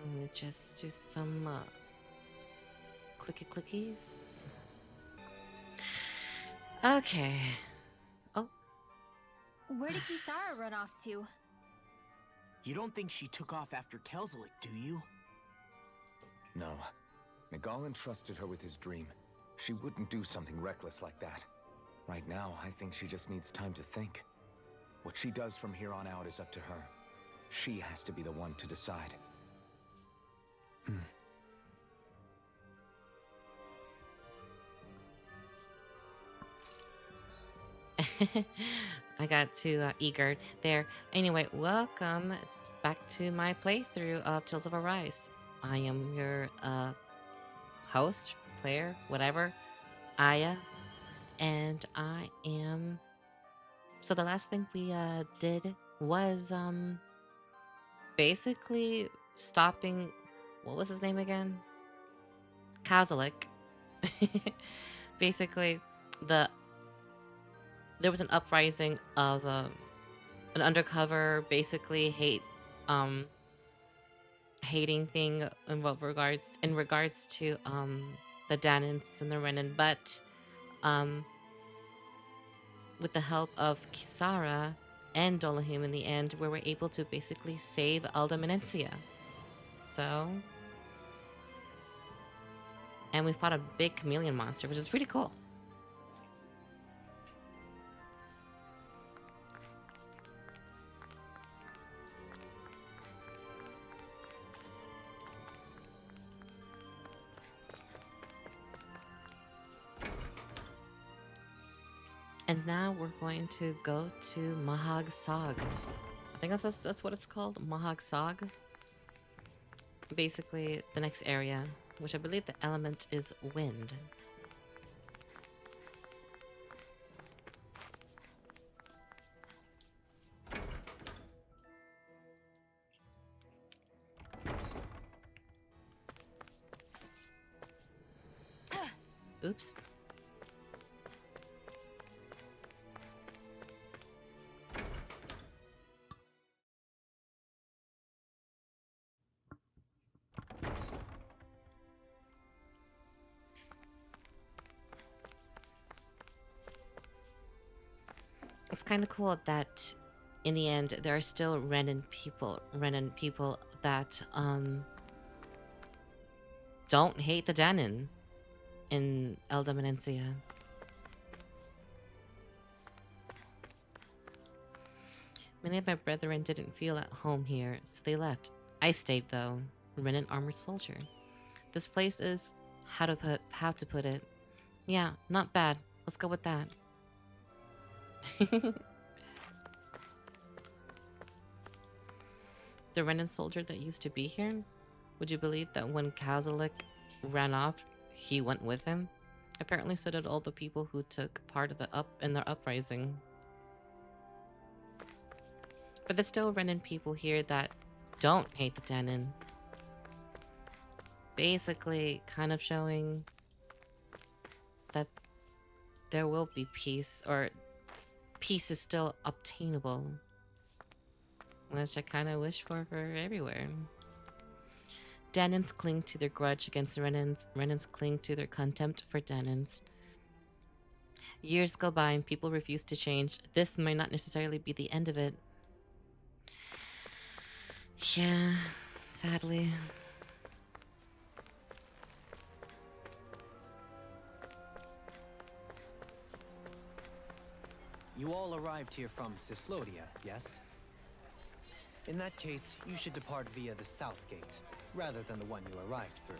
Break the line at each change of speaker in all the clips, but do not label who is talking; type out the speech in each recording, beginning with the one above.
Let me just do some clicky clickies. Okay. Oh.
Where did Kisara run off to?
You don't think she took off after Kelzelik, do you?
No. Nagal entrusted her with his dream. She wouldn't do something reckless like that. Right now, I think she just needs time to think. What she does from here on out is up to her. She has to be the one to decide.
I got too eager there. Anyway, welcome back to my playthrough of Tales of Arise. I am your host, player, whatever, Aya, and I am... So the last thing we did was basically stopping... What was his name again? Kazulik. Basically, there was an uprising of an undercover, basically hating thing in regards to the Danants and the Renan, but with the help of Kisara and Dohalim in the end, we were able to basically save Elda Menencia. So, and we fought a big chameleon monster, which is pretty cool. And now we're going to go to Mahag Sog. I think that's what it's called, Mahag Sog. Basically, the next area, which I believe the element is wind. Oops. It's kind of cool that in the end there are still Renan people that don't hate the Danan in Elda Menencia. Many of my brethren didn't feel at home here, so they left. I stayed though, Renan armored soldier. This place is how to put it. Yeah, not bad. Let's go with that. The Renan soldier that used to be here? Would you believe that when Kazulik ran off, he went with him? Apparently so did all the people who took part of in the uprising. But there's still Renan people here that don't hate the Danan. Basically, kind of showing that there will be peace, or peace is still obtainable. Which I kind of wish for everywhere. Danans cling to their grudge against the Renans. Renans cling to their contempt for Danans. Years go by and people refuse to change. This might not necessarily be the end of it. Yeah, sadly.
You all arrived here from Cislodia, yes? In that case, you should depart via the south gate, rather than the one you arrived through.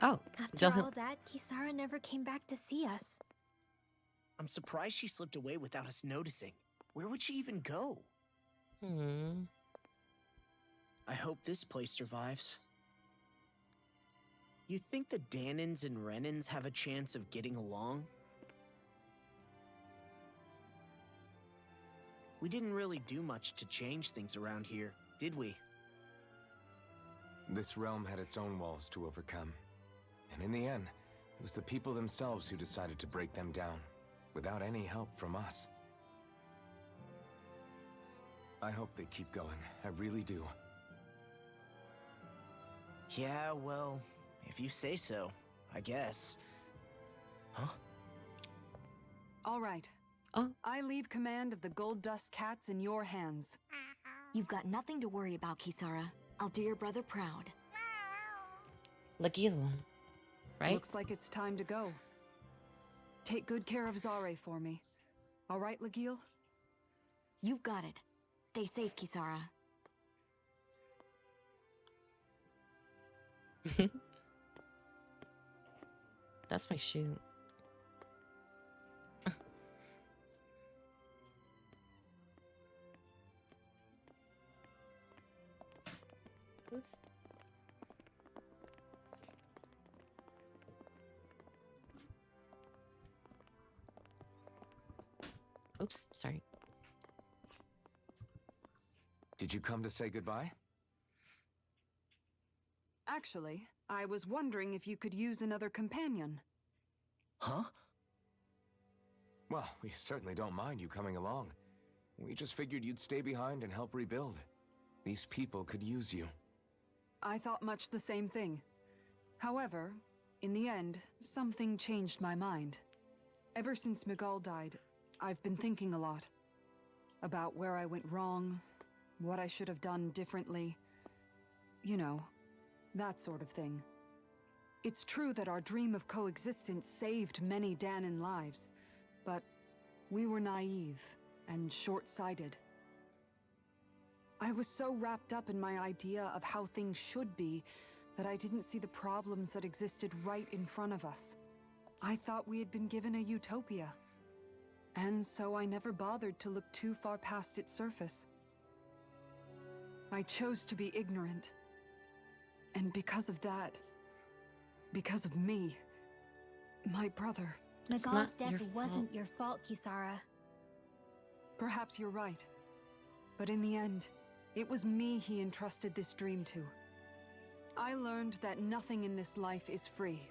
Oh,
After all that, Kisara never came back to see us.
I'm surprised she slipped away without us noticing. Where would she even go? I hope this place survives. You think the Danans and Renans have a chance of getting along? We didn't really do much to change things around here, did we?
This realm had its own walls to overcome. And in the end, it was the people themselves who decided to break them down, without any help from us. I hope they keep going. I really do.
Yeah, well, if you say so, I guess. Huh?
All right.
Oh.
I leave command of the Gold Dust Cats in your hands.
You've got nothing to worry about, Kisara. I'll do your brother proud.
Lagil, right?
Looks like it's time to go. Take good care of Zare for me. All right, Lagil?
You've got it. Stay safe, Kisara.
That's my shoe. Oops. Oops, sorry.
Did you come to say goodbye?
Actually, I was wondering if you could use another companion.
Huh?
Well, we certainly don't mind you coming along. We just figured you'd stay behind and help rebuild. These people could use you.
I thought much the same thing. However, in the end, something changed my mind. Ever since Miguel died, I've been thinking a lot. About where I went wrong, what I should have done differently. You know, that sort of thing. It's true that our dream of coexistence saved many Danan lives, but we were naive and short-sighted. I was so wrapped up in my idea of how things should be that I didn't see the problems that existed right in front of us. I thought we had been given a utopia. And so I never bothered to look too far past its surface. I chose to be ignorant. And because of that, because of me, my brother...
It's
Miguel's
not your
death wasn't
fault.
your fault, Kisara.
Perhaps you're right. But in the end, it was me he entrusted this dream to. I learned that nothing in this life is free,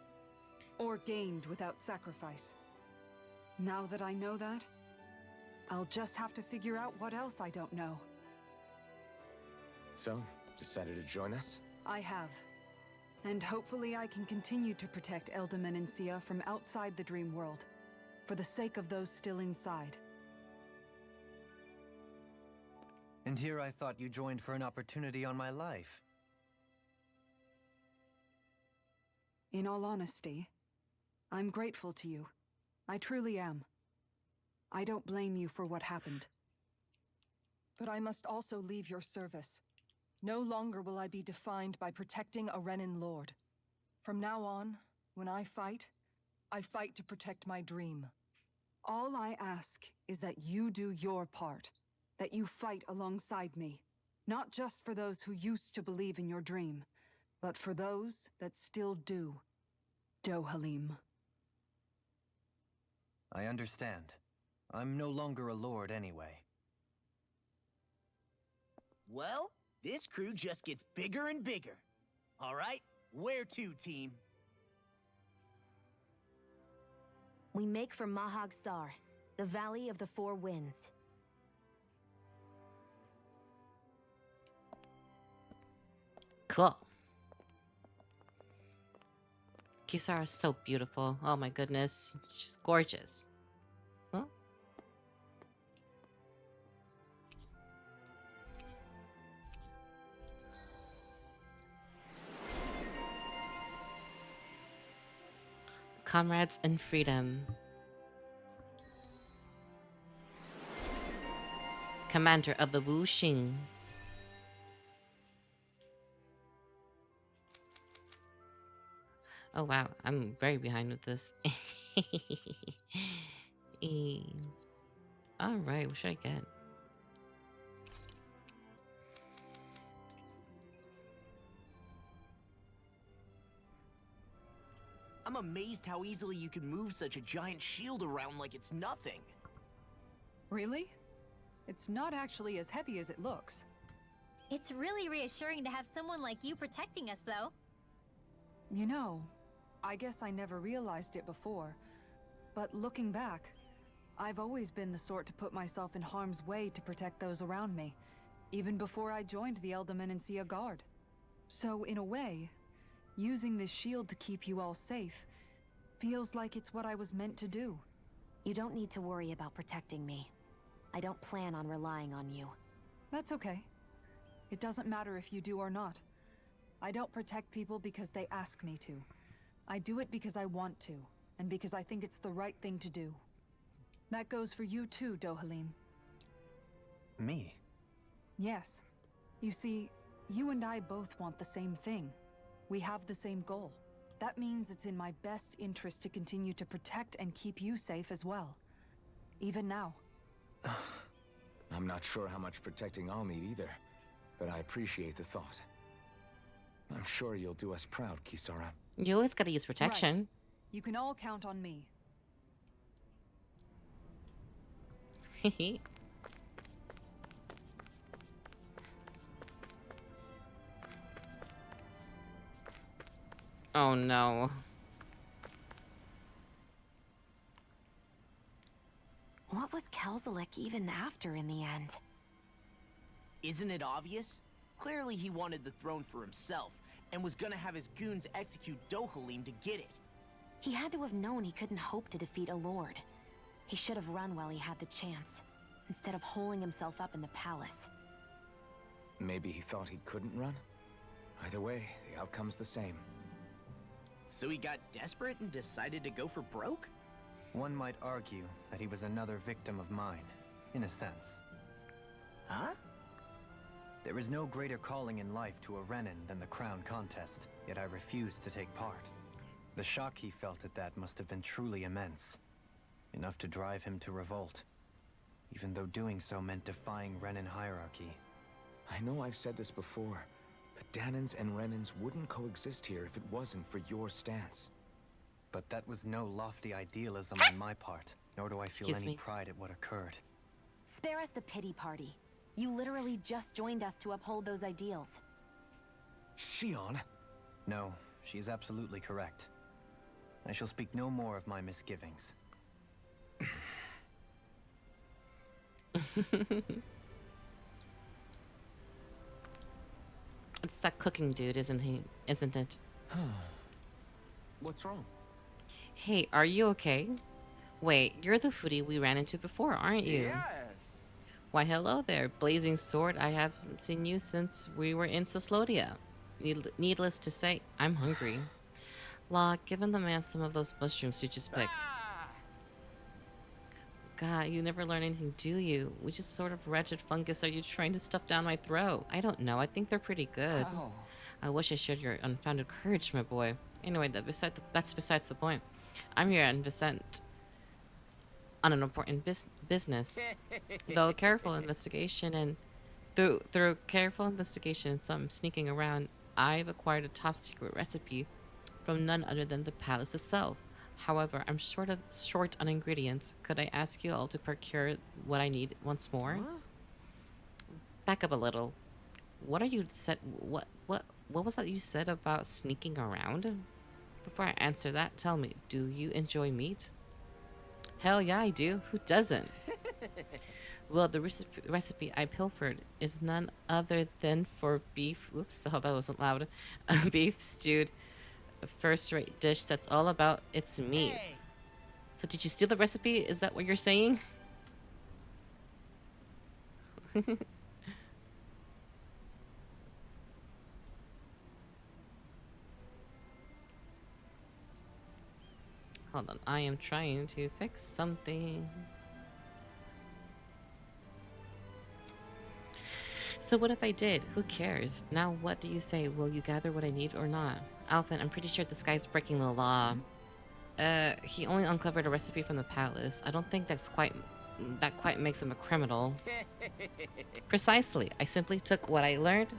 or gained without sacrifice. Now that I know that, I'll just have to figure out what else I don't know.
So, decided to join us?
I have. And hopefully I can continue to protect Eldaman and Sia from outside the dream world, for the sake of those still inside.
And here I thought you joined for an opportunity on my life.
In all honesty, I'm grateful to you. I truly am. I don't blame you for what happened. But I must also leave your service. No longer will I be defined by protecting a Renan Lord. From now on, when I fight to protect my dream. All I ask is that you do your part, that you fight alongside me, not just for those who used to believe in your dream, but for those that still do. Dohalim.
I understand. I'm no longer a lord anyway.
Well, this crew just gets bigger and bigger. All right, where to, team?
We make for Mahag Sar, the Valley of the Four Winds.
Cool. Kisara is so beautiful. Oh my goodness. She's gorgeous. Huh? Comrades in freedom. Commander of the Wuxing. Oh wow, I'm very behind with this. Alright, what should I get?
I'm amazed how easily you can move such a giant shield around like it's nothing.
Really? It's not actually as heavy as it looks.
It's really reassuring to have someone like you protecting us, though.
You know, I guess I never realized it before, but looking back, I've always been the sort to put myself in harm's way to protect those around me, even before I joined the Eldermenancia Guard. So in a way, using this shield to keep you all safe feels like it's what I was meant to do.
You don't need to worry about protecting me. I don't plan on relying on you.
That's okay. It doesn't matter if you do or not. I don't protect people because they ask me to. I do it because I want to, and because I think it's the right thing to do. That goes for you too, Dohalim.
Me?
Yes. You see, you and I both want the same thing. We have the same goal. That means it's in my best interest to continue to protect and keep you safe as well. Even now.
I'm not sure how much protecting I'll need either, but I appreciate the thought. I'm sure you'll do us proud, Kisara.
You always gotta use protection.
Right. You can all count on me.
Oh no.
What was Kelzalik even after in the end?
Isn't it obvious? Clearly he wanted the throne for himself, and was gonna have his goons execute Dohalim to get it.
He had to have known he couldn't hope to defeat a lord. He should have run while he had the chance, instead of holding himself up in the palace.
Maybe he thought he couldn't run? Either way, the outcome's the same.
So he got desperate and decided to go for broke?
One might argue that he was another victim of mine, in a sense.
Huh?
There is no greater calling in life to a Renin than the crown contest, yet I refused to take part. The shock he felt at that must have been truly immense. Enough to drive him to revolt, even though doing so meant defying Renin hierarchy.
I know I've said this before, but Danans and Renins wouldn't coexist here if it wasn't for your stance.
But that was no lofty idealism on my part, nor do I feel
Excuse
any
me.
pride at what occurred.
Spare us the pity party. You literally just joined us to uphold those ideals.
Shion!
No, she is absolutely correct. I shall speak no more of my misgivings.
It's that cooking dude, isn't he? Isn't it?
What's wrong?
Hey, are you okay? Wait, you're the foodie we ran into before, aren't you?
Yes.
Why, hello there, Blazing Sword. I haven't seen you since we were in Sislodia. Needless to say, I'm hungry. La, given the man some of those mushrooms you just picked.
Ah!
God, you never learn anything, do you? Which is sort of wretched fungus are you trying to stuff down my throat? I don't know. I think they're pretty good.
How?
I wish I shared your unfounded courage, my boy. Anyway, that's besides the point. I'm here on Vicent on an important business. Though careful investigation and through careful investigation and some sneaking around, I've acquired a top secret recipe from none other than the palace itself. However, I'm short on ingredients. Could I ask you all to procure what I need once more?
Huh?
Back up a little. What are you said? What was that you said about sneaking around? Before I answer that, tell me, do you enjoy meat? Hell yeah, I do. Who doesn't? Well, the recipe I pilfered is none other than for beef. Oops, oh, that wasn't loud. Beef stewed, a first-rate dish that's all about its meat.
Hey,
So did you steal the recipe? Is that what you're saying? Hold on, I am trying to fix something. So what if I did? Who cares? Now what do you say? Will you gather what I need or not? Alphen, I'm pretty sure this guy's breaking the law. He only uncovered a recipe from the palace. I don't think that quite makes him a criminal. Precisely. I simply took what I learned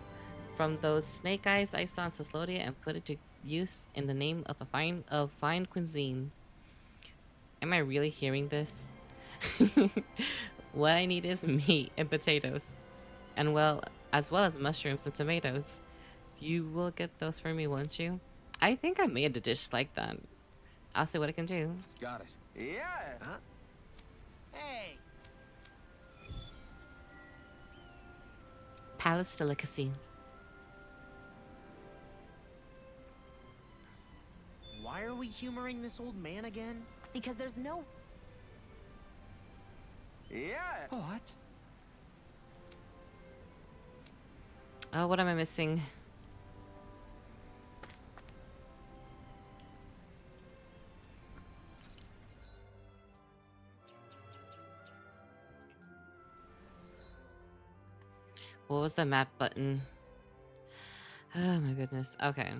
from those snake eyes I saw in Sislodia and put it to use in the name of fine cuisine. Am I really hearing this? What I need is meat and potatoes. And well, as well as mushrooms and tomatoes. You will get those for me, won't you? I think I made a dish like that. I'll see what I can do.
Got it.
Yeah!
Huh? Hey!
Palace delicacy.
Why are we humoring this old man again?
Because there's no...
Yeah!
What?
Oh, what am I missing? What was the map button? Oh my goodness. Okay.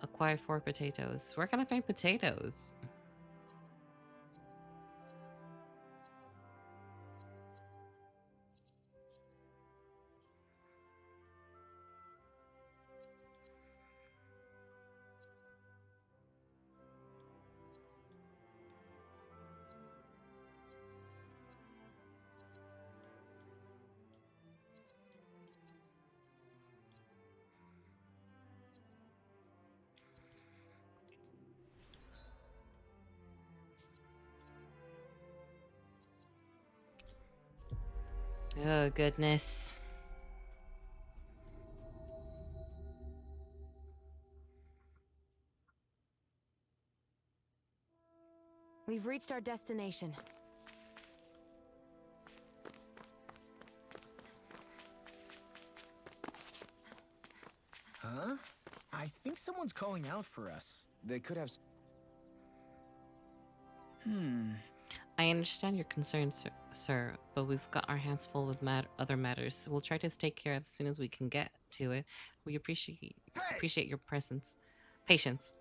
Acquire 4 potatoes. Where can I find potatoes? Oh goodness.
We've reached our destination.
Huh? I think someone's calling out for us.
They could have.
I understand your concerns, sir, but we've got our hands full with other matters. So we'll try to take care of as soon as we can get to it. We appreciate your patience.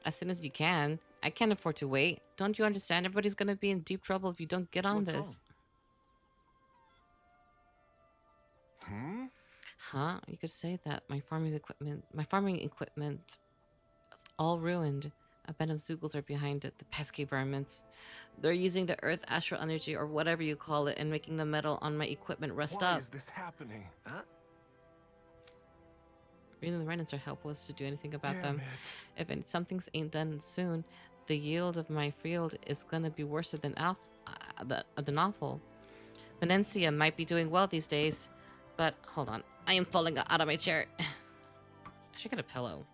As soon as you can. I can't afford to wait. Don't you understand? Everybody's gonna be in deep trouble if you don't get on
What's
this. Huh? You could say that my farming equipment is all ruined. A band of Zoogles are behind it, the pesky varmints. They're using the earth astral energy or whatever you call it and making the metal on my equipment rust
Why
up.
is this happening?
Huh?
Really, the remnants are helpless to do anything about
Damn
them.
it.
If something ain't done soon, the yield of my field is gonna be worse than awful. Menencia might be doing well these days, but hold on, I am falling out of my chair. I should get a pillow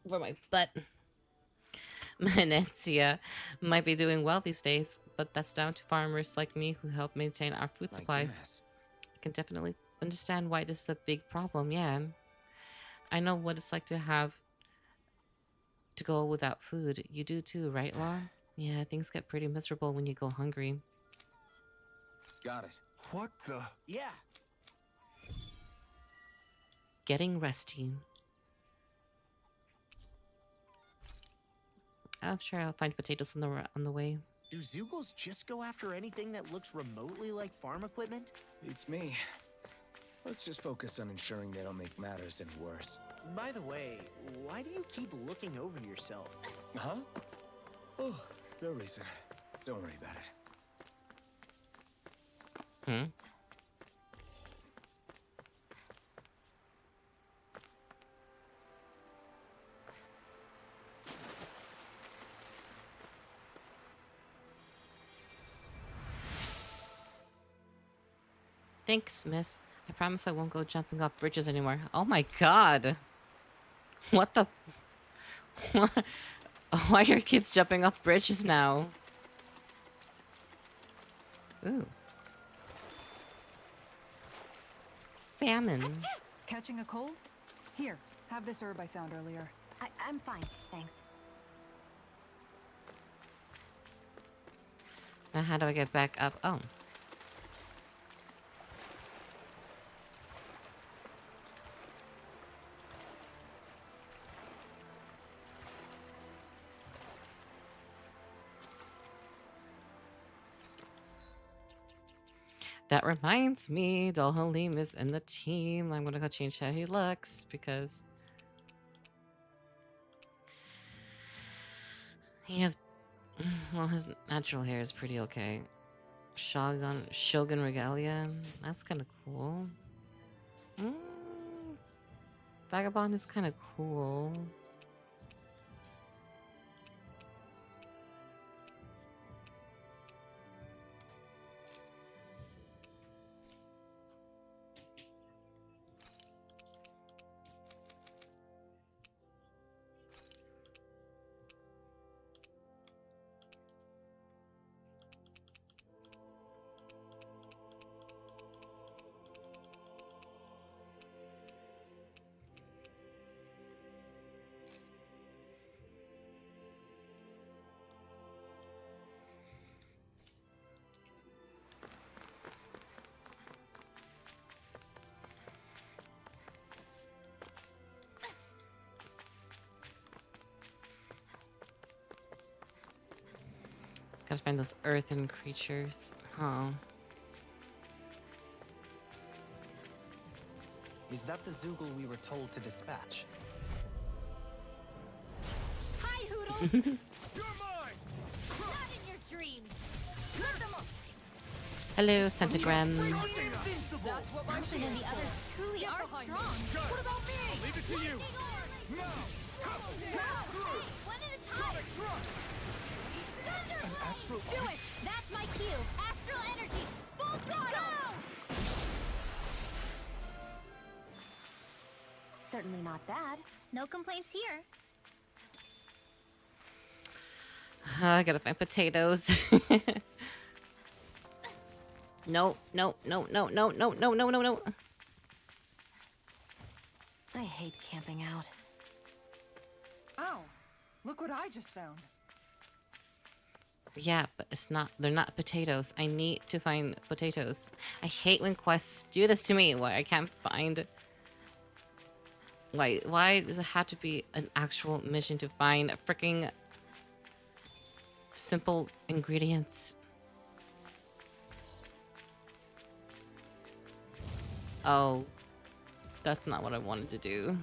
for my butt. Menencia might be doing well these days, but that's down to farmers like me who help maintain our food
My
supplies.
goodness.
I can definitely understand why this is a big problem, yeah. I know what it's like to have to go without food. You do too, right, Law? Yeah, things get pretty miserable when you go hungry.
Got it.
What the?
Yeah.
Getting rusty. I'm sure I'll find potatoes on the way.
Do Zoogles just go after anything that looks remotely like farm equipment?
Beats me. Let's just focus on ensuring they don't make matters any worse.
By the way, why do you keep looking over yourself?
Huh? Oh, no reason. Don't worry about it.
Hmm? Thanks, miss. I promise I won't go jumping off bridges anymore. Oh my god. What the... What? Why are kids jumping off bridges now? Ooh. Salmon.
Catching a cold? Here, have this herb I found earlier.
I'm fine, thanks.
Now how do I get back up? Oh. That reminds me, Dohalim is in the team. I'm gonna go change how he looks because he has Well, his natural hair is pretty okay. Shogun regalia. That's kind of cool. Mm, Vagabond is kind of cool. Gotta find those earthen creatures. Huh.
Is that the Zoogle we were told to dispatch?
Hi, Hoodle! You're mine! Not in your dreams! Let them up!
Hello, Centigram.
Alton and the others truly are strong. What about me? I'll leave it to you. No! One at a time! Thunder! Do it! That's my cue! Astral energy! Full throttle!
Certainly not bad.
No complaints here.
I gotta find potatoes. No, no, no, no, no, no, no, no, no, no.
I hate camping out.
Ow! Look what I just found.
Yeah, but it's not, they're not potatoes. I need to find potatoes. I hate when quests do this to me. Why I can't find... Why does it have to be an actual mission to find freaking simple ingredients? Oh, that's not what I wanted to do.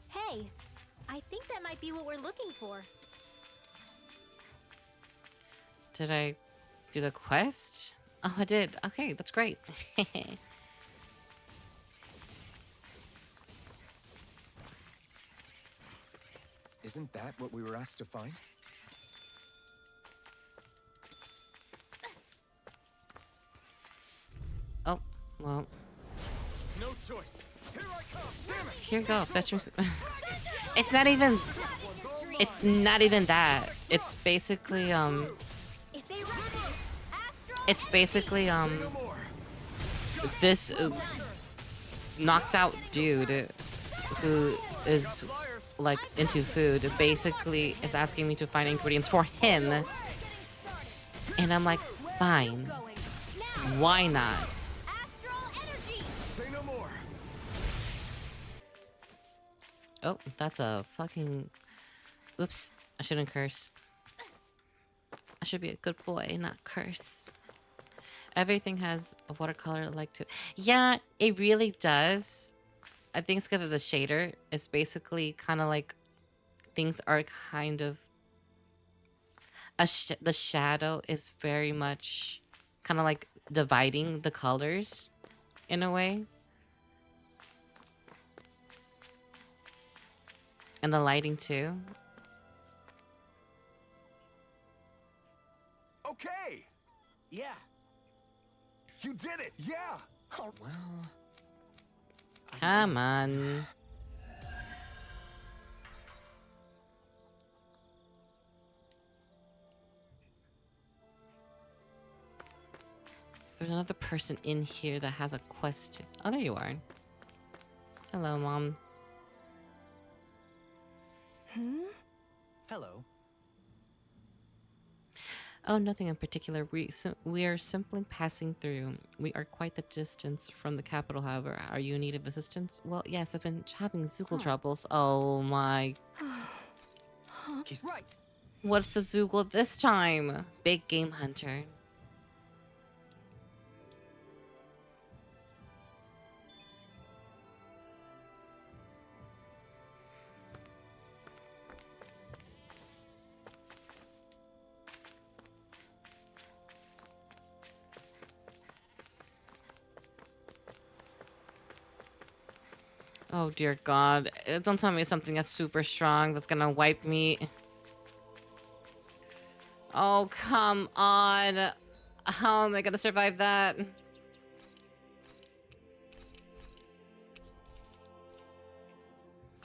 Hey, I think that might be what we're looking for.
Did I do the quest? Oh, I did. Okay, that's great.
Isn't that what we were asked to find?
Oh, well.
No choice. Here I come. Damn it.
Here you go. Fetch me. It's not even. It's not even that. It's basically
If they rush me, Astral
It's basically
No more.
this knocked out dude who is like into food basically is asking me to find ingredients for him, and I'm like, fine. Why not?
Astral energy!
Say no more.
Oh, that's a fucking... Oops, I shouldn't curse. I should be a good boy, not curse. Everything has a watercolor like to... Yeah, it really does. I think it's because of the shader. It's basically kind of like... Things are kind of... The shadow is very much kind of like dividing the colors in a way. And the lighting too.
Okay!
Yeah.
You did it! Yeah! Oh, well...
Come on. There's another person in here that has a quest. Oh, there you are. Hello, Mom.
Hello.
Oh, nothing in particular. We are simply passing through. We are quite the distance from the capital, however. Are you in need of assistance? Well, yes, I've been having Zoogle troubles. Oh my.
Right.
What's the Zoogle this time? Big game hunter. Oh dear God. Don't tell me something that's super strong that's gonna wipe me. Oh, come on. How am I gonna survive that?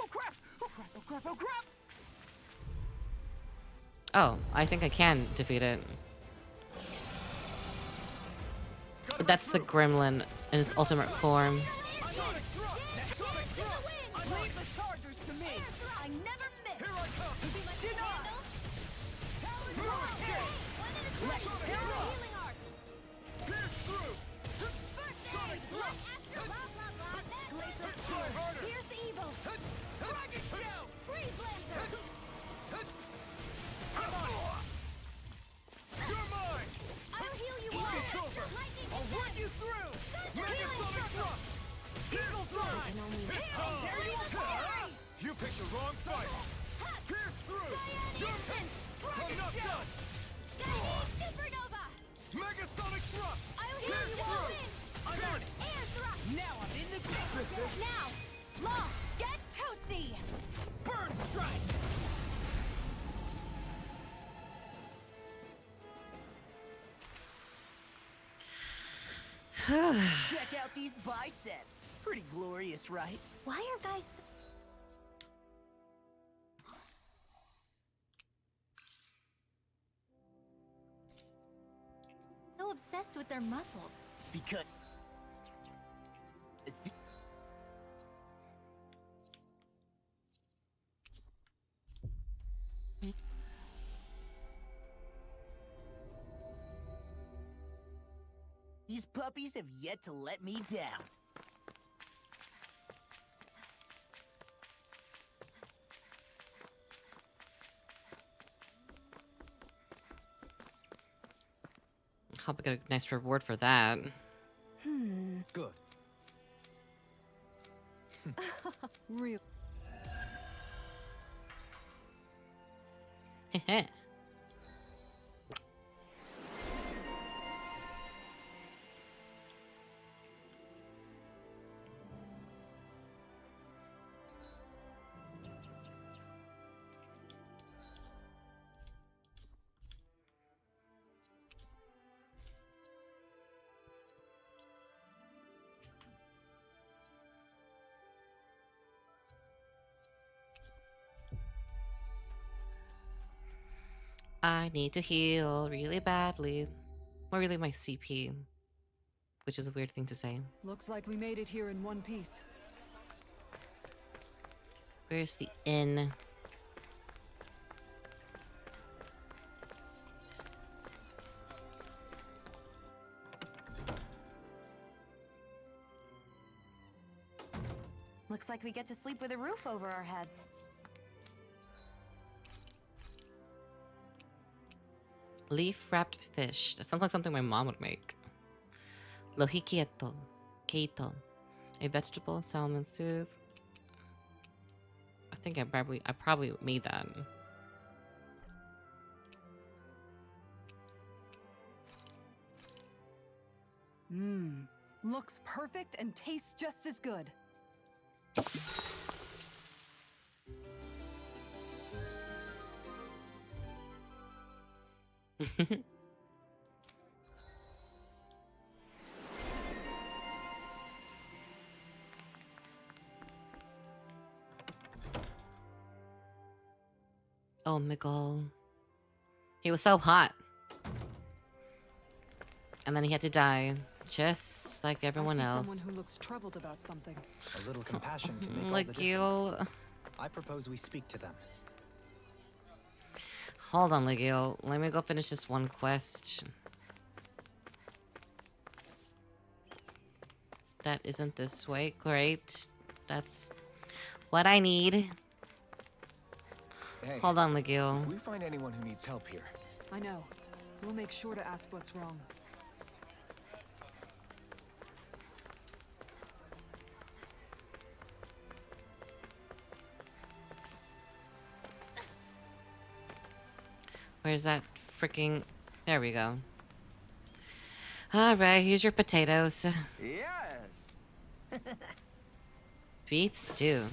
Oh crap! Oh crap! Oh crap! Oh crap!
Oh, I think I can defeat it. That's the gremlin in its ultimate form.
Sonic thrust! Sonic thrust! Leave the chargers to me! I never miss! Here I come! Deny! Hurricane! Healing arc! Pierce through! Sonic thrust! Try harder! Here's the evil! Dragon shell! Freeze lancer! Come on! You're mine! I'll heal you all! It's over! I'll work you through! Mega Sonic thrust! Eagle drive! There you go! You picked the wrong fight! Pierce through! You're Dragon shell! Supernova! Mega Sonic thrust! I'll heal you all! I got it! Air thrust! Now I'm in the game! Now! Law! Get toasty! Burn strike!
Check out these biceps. Pretty glorious, right?
Why are guys... so obsessed with their muscles?
Because... It's the- These puppies have yet to let me down.
Hope I get a nice reward for that.
Good.
Real.
Heh. I need to heal really badly. Or really my CP. Which is a weird thing to say.
Looks like we made it here in one piece.
Where's the inn?
Looks like we get to sleep with a roof over our heads.
Leaf-wrapped fish. That sounds like something my mom would make. Lohikieto. Keito. A vegetable salmon soup. I think I probably made that.
Mmm. Looks perfect and tastes just as good.
Oh, Miguel. He was so hot. And then he had to die. Just like everyone
I see
else.
someone who looks troubled about something.
A little compassion can make all the
Like
difference.
you.
I propose we speak to them.
Hold on, Legio. Let me go finish this one quest. That isn't this way. Great. That's what I need.
Hey,
Hold on, Legio.
if we find anyone who needs help here,
I know. We'll make sure to ask what's wrong.
Where's that freaking... There we go. Alright, here's your potatoes.
Yes.
Beef stew.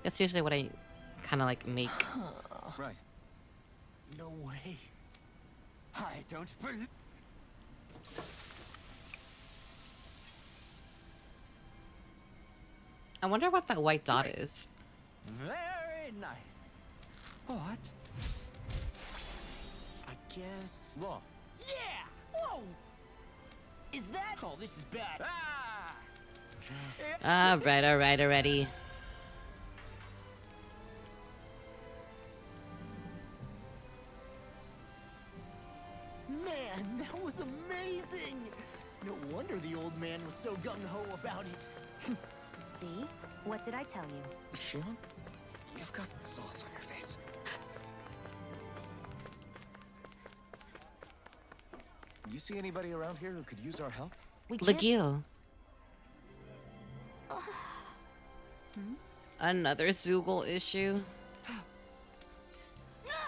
That's usually what I kind of like make.
Right.
No way. I don't believe.
I wonder what that white dot is.
Very nice. What? I guess.
Law.
Yeah! Whoa! Is that? Oh, this is bad. Ah!
Alright, already.
Man, that was amazing! No wonder the old man was so gung-ho about it.
See? What did I tell you?
Shion, you've got sauce on your face. You see anybody around here who could use our help?
We can't...
Legil. Another Zoogle issue.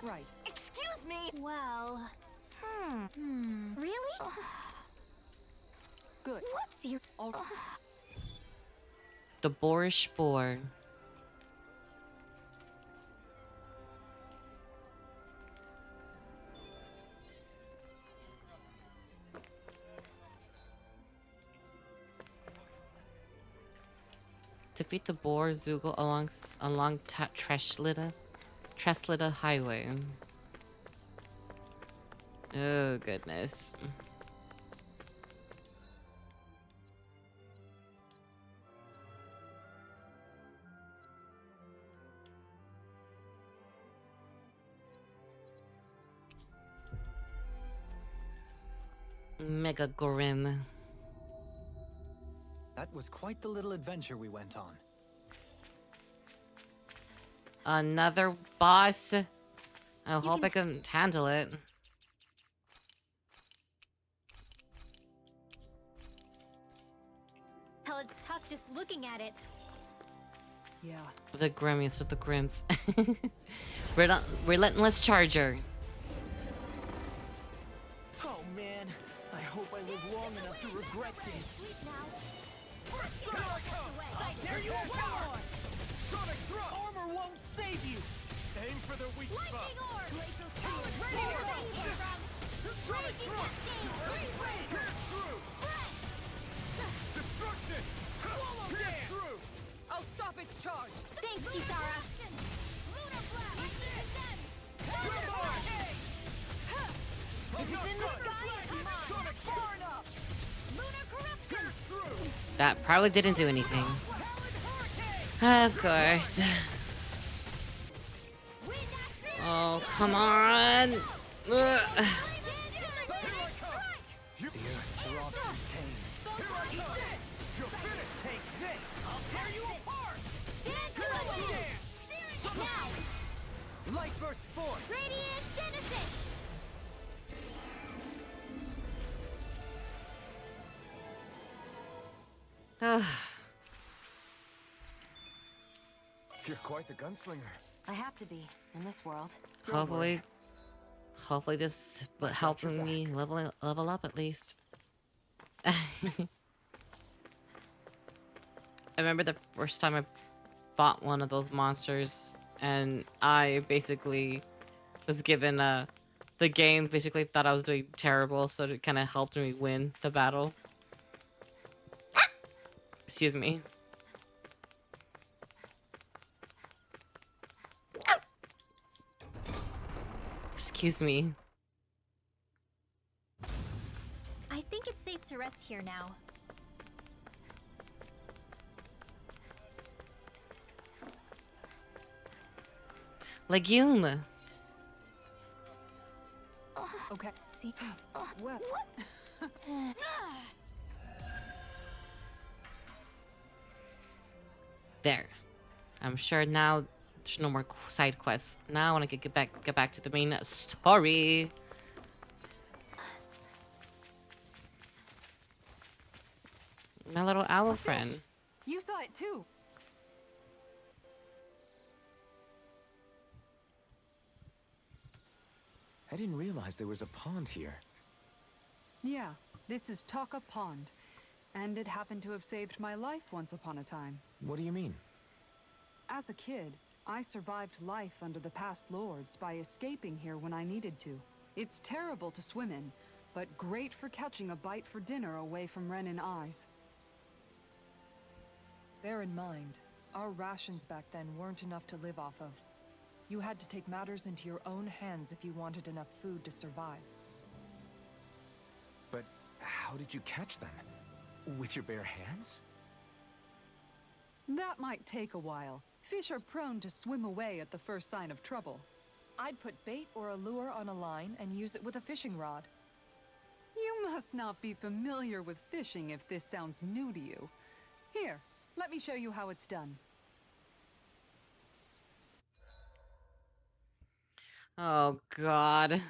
Right.
Excuse me! Well... Really?
Good.
What's your...
All
The boorish boar. Defeat the boar Zoogle along Treslita Highway. Oh goodness. Mega grim.
That was quite the little adventure we went on.
Another boss. I hope I can handle it.
Hell, it's tough just looking at it.
Yeah.
The grimiest of the grims. Relentless Charger.
Oh man, I hope I live long enough to regret this. There you are! Sonic Thrust! Armor won't save you! Aim for the weak spot! Sonic Thrust! Pierce through! Destruction! Pierce through!
I'll stop its charge.
Thanks, Kisara.
Come on!
Is it in the sky? Come on.
Sonic
Far enough. Lunar corruption.
Pierce through!
That probably didn't do anything. Of course. Oh, come on. Ugh.
The earth throbs in pain.
Take this! I'll tear you apart! Light burst forth!
Radiant Genesis.
Ugh.
You're quite the gunslinger.
I have to be in this world.
Hopefully this will help me level up at least. I remember the first time I fought one of those monsters, and I basically was given the game basically thought I was doing terrible, so it kind of helped me win the battle. Excuse me. Excuse me.
I think it's safe to rest here now.
Legume.
Okay. See. What?
There. I'm sure now there's no more side quests. Now I want to get back to the main story. My little owl friend.
You saw it too.
I didn't realize there was a pond here.
Yeah, this is Taka Pond. And it happened to have saved my life once upon a time.
What do you mean?
As a kid, I survived life under the past lords by escaping here when I needed to. It's terrible to swim in, but great for catching a bite for dinner away from Renin eyes. Bear in mind, our rations back then weren't enough to live off of. You had to take matters into your own hands if you wanted enough food to survive.
But how did you catch them? With your bare hands?
That might take a while. Fish are prone to swim away at the first sign of trouble. I'd put bait or a lure on a line and use it with a fishing rod. You must not be familiar with fishing if this sounds new to you. Here, let me show you how it's done.
Oh, God.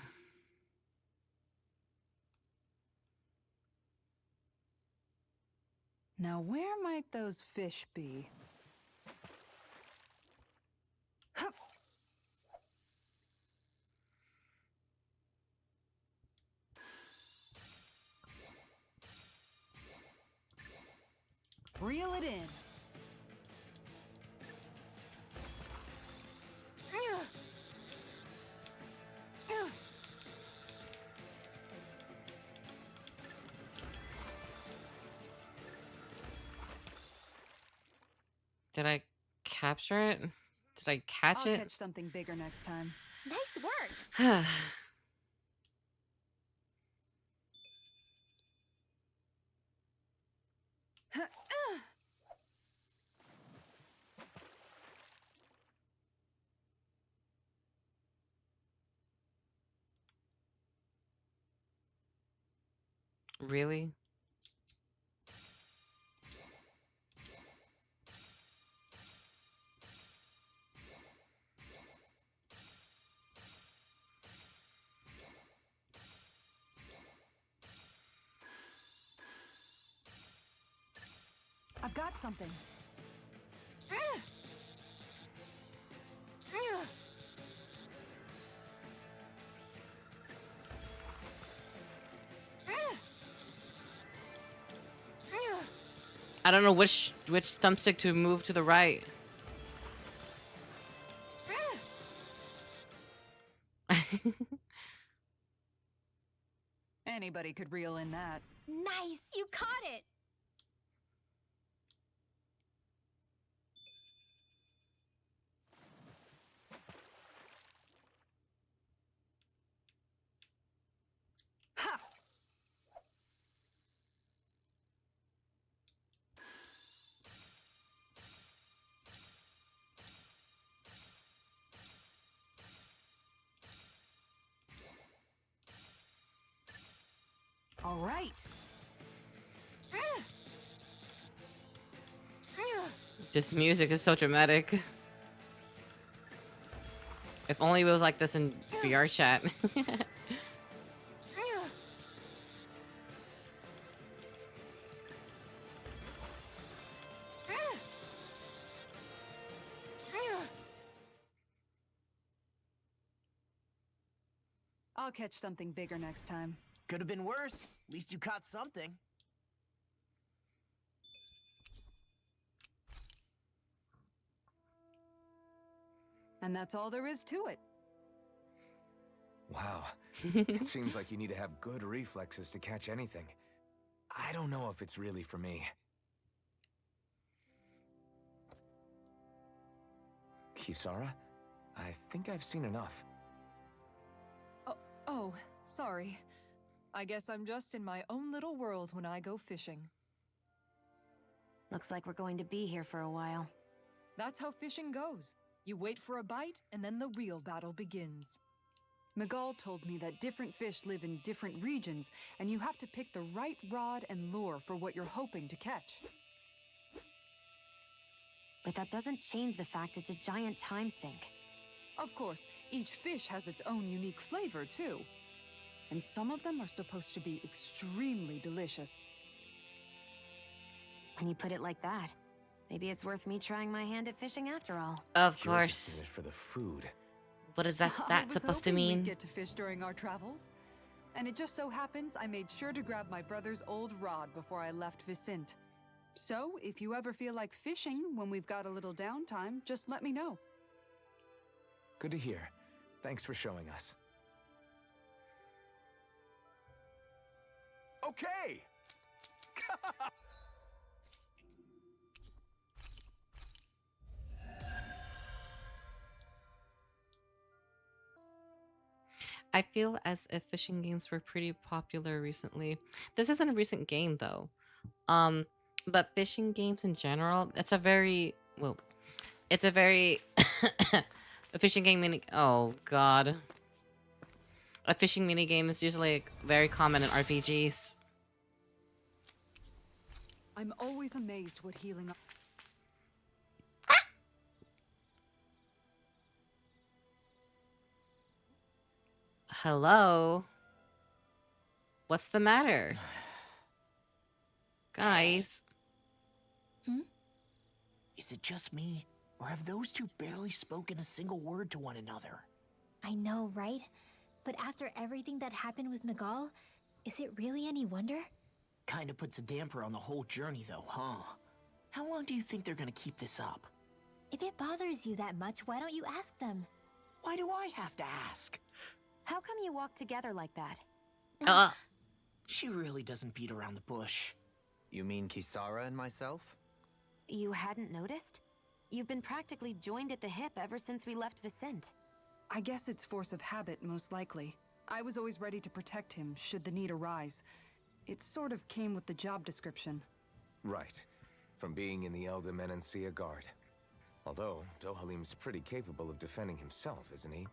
Now where might those fish be? Hup. Reel it in.
Did I capture it? Did I catch
I'll
it?
catch something bigger next time.
Nice work.
Really?
I've got something.
I don't know which thumbstick to move to the right.
Anybody could reel in that.
Nice, you caught it.
Ha! All right.
This music is so dramatic. If only it was like this in VR chat.
I'll catch something bigger next time.
Could have been worse. At least you caught something.
And that's all there is to it.
Wow. It seems like you need to have good reflexes to catch anything. I don't know if it's really for me. Kisara? I think I've seen enough.
Oh, sorry. I guess I'm just in my own little world when I go fishing.
Looks like we're going to be here for a while.
That's how fishing goes. You wait for a bite, and then the real battle begins. Miguel told me that different fish live in different regions, and you have to pick the right rod and lure for what you're hoping to catch.
But that doesn't change the fact it's a giant time sink.
Of course, each fish has its own unique flavor, too. And some of them are supposed to be extremely delicious.
When you put it like that, maybe it's worth me trying my hand at fishing after all.
Of
You're just
course.
in it for the food.
What is that
I was
supposed to
hoping
mean?
we'd get to fish during our travels. And it just so happens I made sure to grab my brother's old rod before I left Vicente. So, if you ever feel like fishing when we've got a little downtime, just let me know.
Good to hear. Thanks for showing us.
Okay!
I feel as if fishing games were pretty popular recently. This isn't a recent game though. Um, but fishing games in general, it's a very a fishing game mini. Oh God, a fishing mini game is usually like, very common in RPGs.
I'm always amazed what healing...
Hello, what's the matter, guys?
Is it just me, or have those two barely spoken a single word to one another?
I know, right? But after everything that happened with Miguel, is it really any wonder?
Kinda puts a damper on the whole journey though, huh? How long do you think they're gonna keep this up?
If it bothers you that much, why don't you ask them?
Why do I have to ask?
How come you walk together like that?
She really doesn't beat around the bush.
You mean Kisara and myself?
You hadn't noticed? You've been practically joined at the hip ever since we left Vicente.
I guess it's force of habit, most likely. I was always ready to protect him, should the need arise. It sort of came with the job description.
Right. From being in the Elder Menancia Guard. Although, Dohalim's pretty capable of defending himself, isn't he?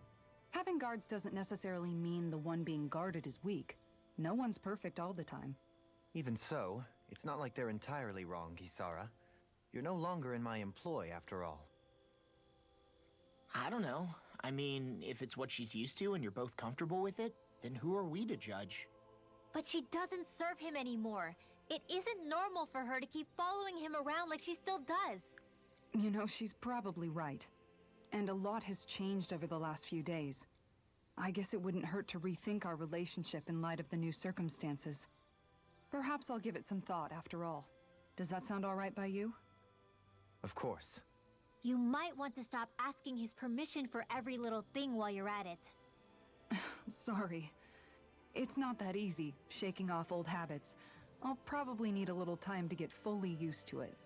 Having guards doesn't necessarily mean the one being guarded is weak. No one's perfect all the time.
Even so, it's not like they're entirely wrong, Kisara. You're no longer in my employ, after all.
I don't know. I mean, if it's what she's used to and you're both comfortable with it, then who are we to judge?
But she doesn't serve him anymore. It isn't normal for her to keep following him around like she still does.
You know, she's probably right. And a lot has changed over the last few days. I guess it wouldn't hurt to rethink our relationship in light of the new circumstances. Perhaps I'll give it some thought after all. Does that sound all right by you?
Of course.
You might want to stop asking his permission for every little thing while you're at it.
Sorry. It's not that easy, shaking off old habits. I'll probably need a little time to get fully used to it.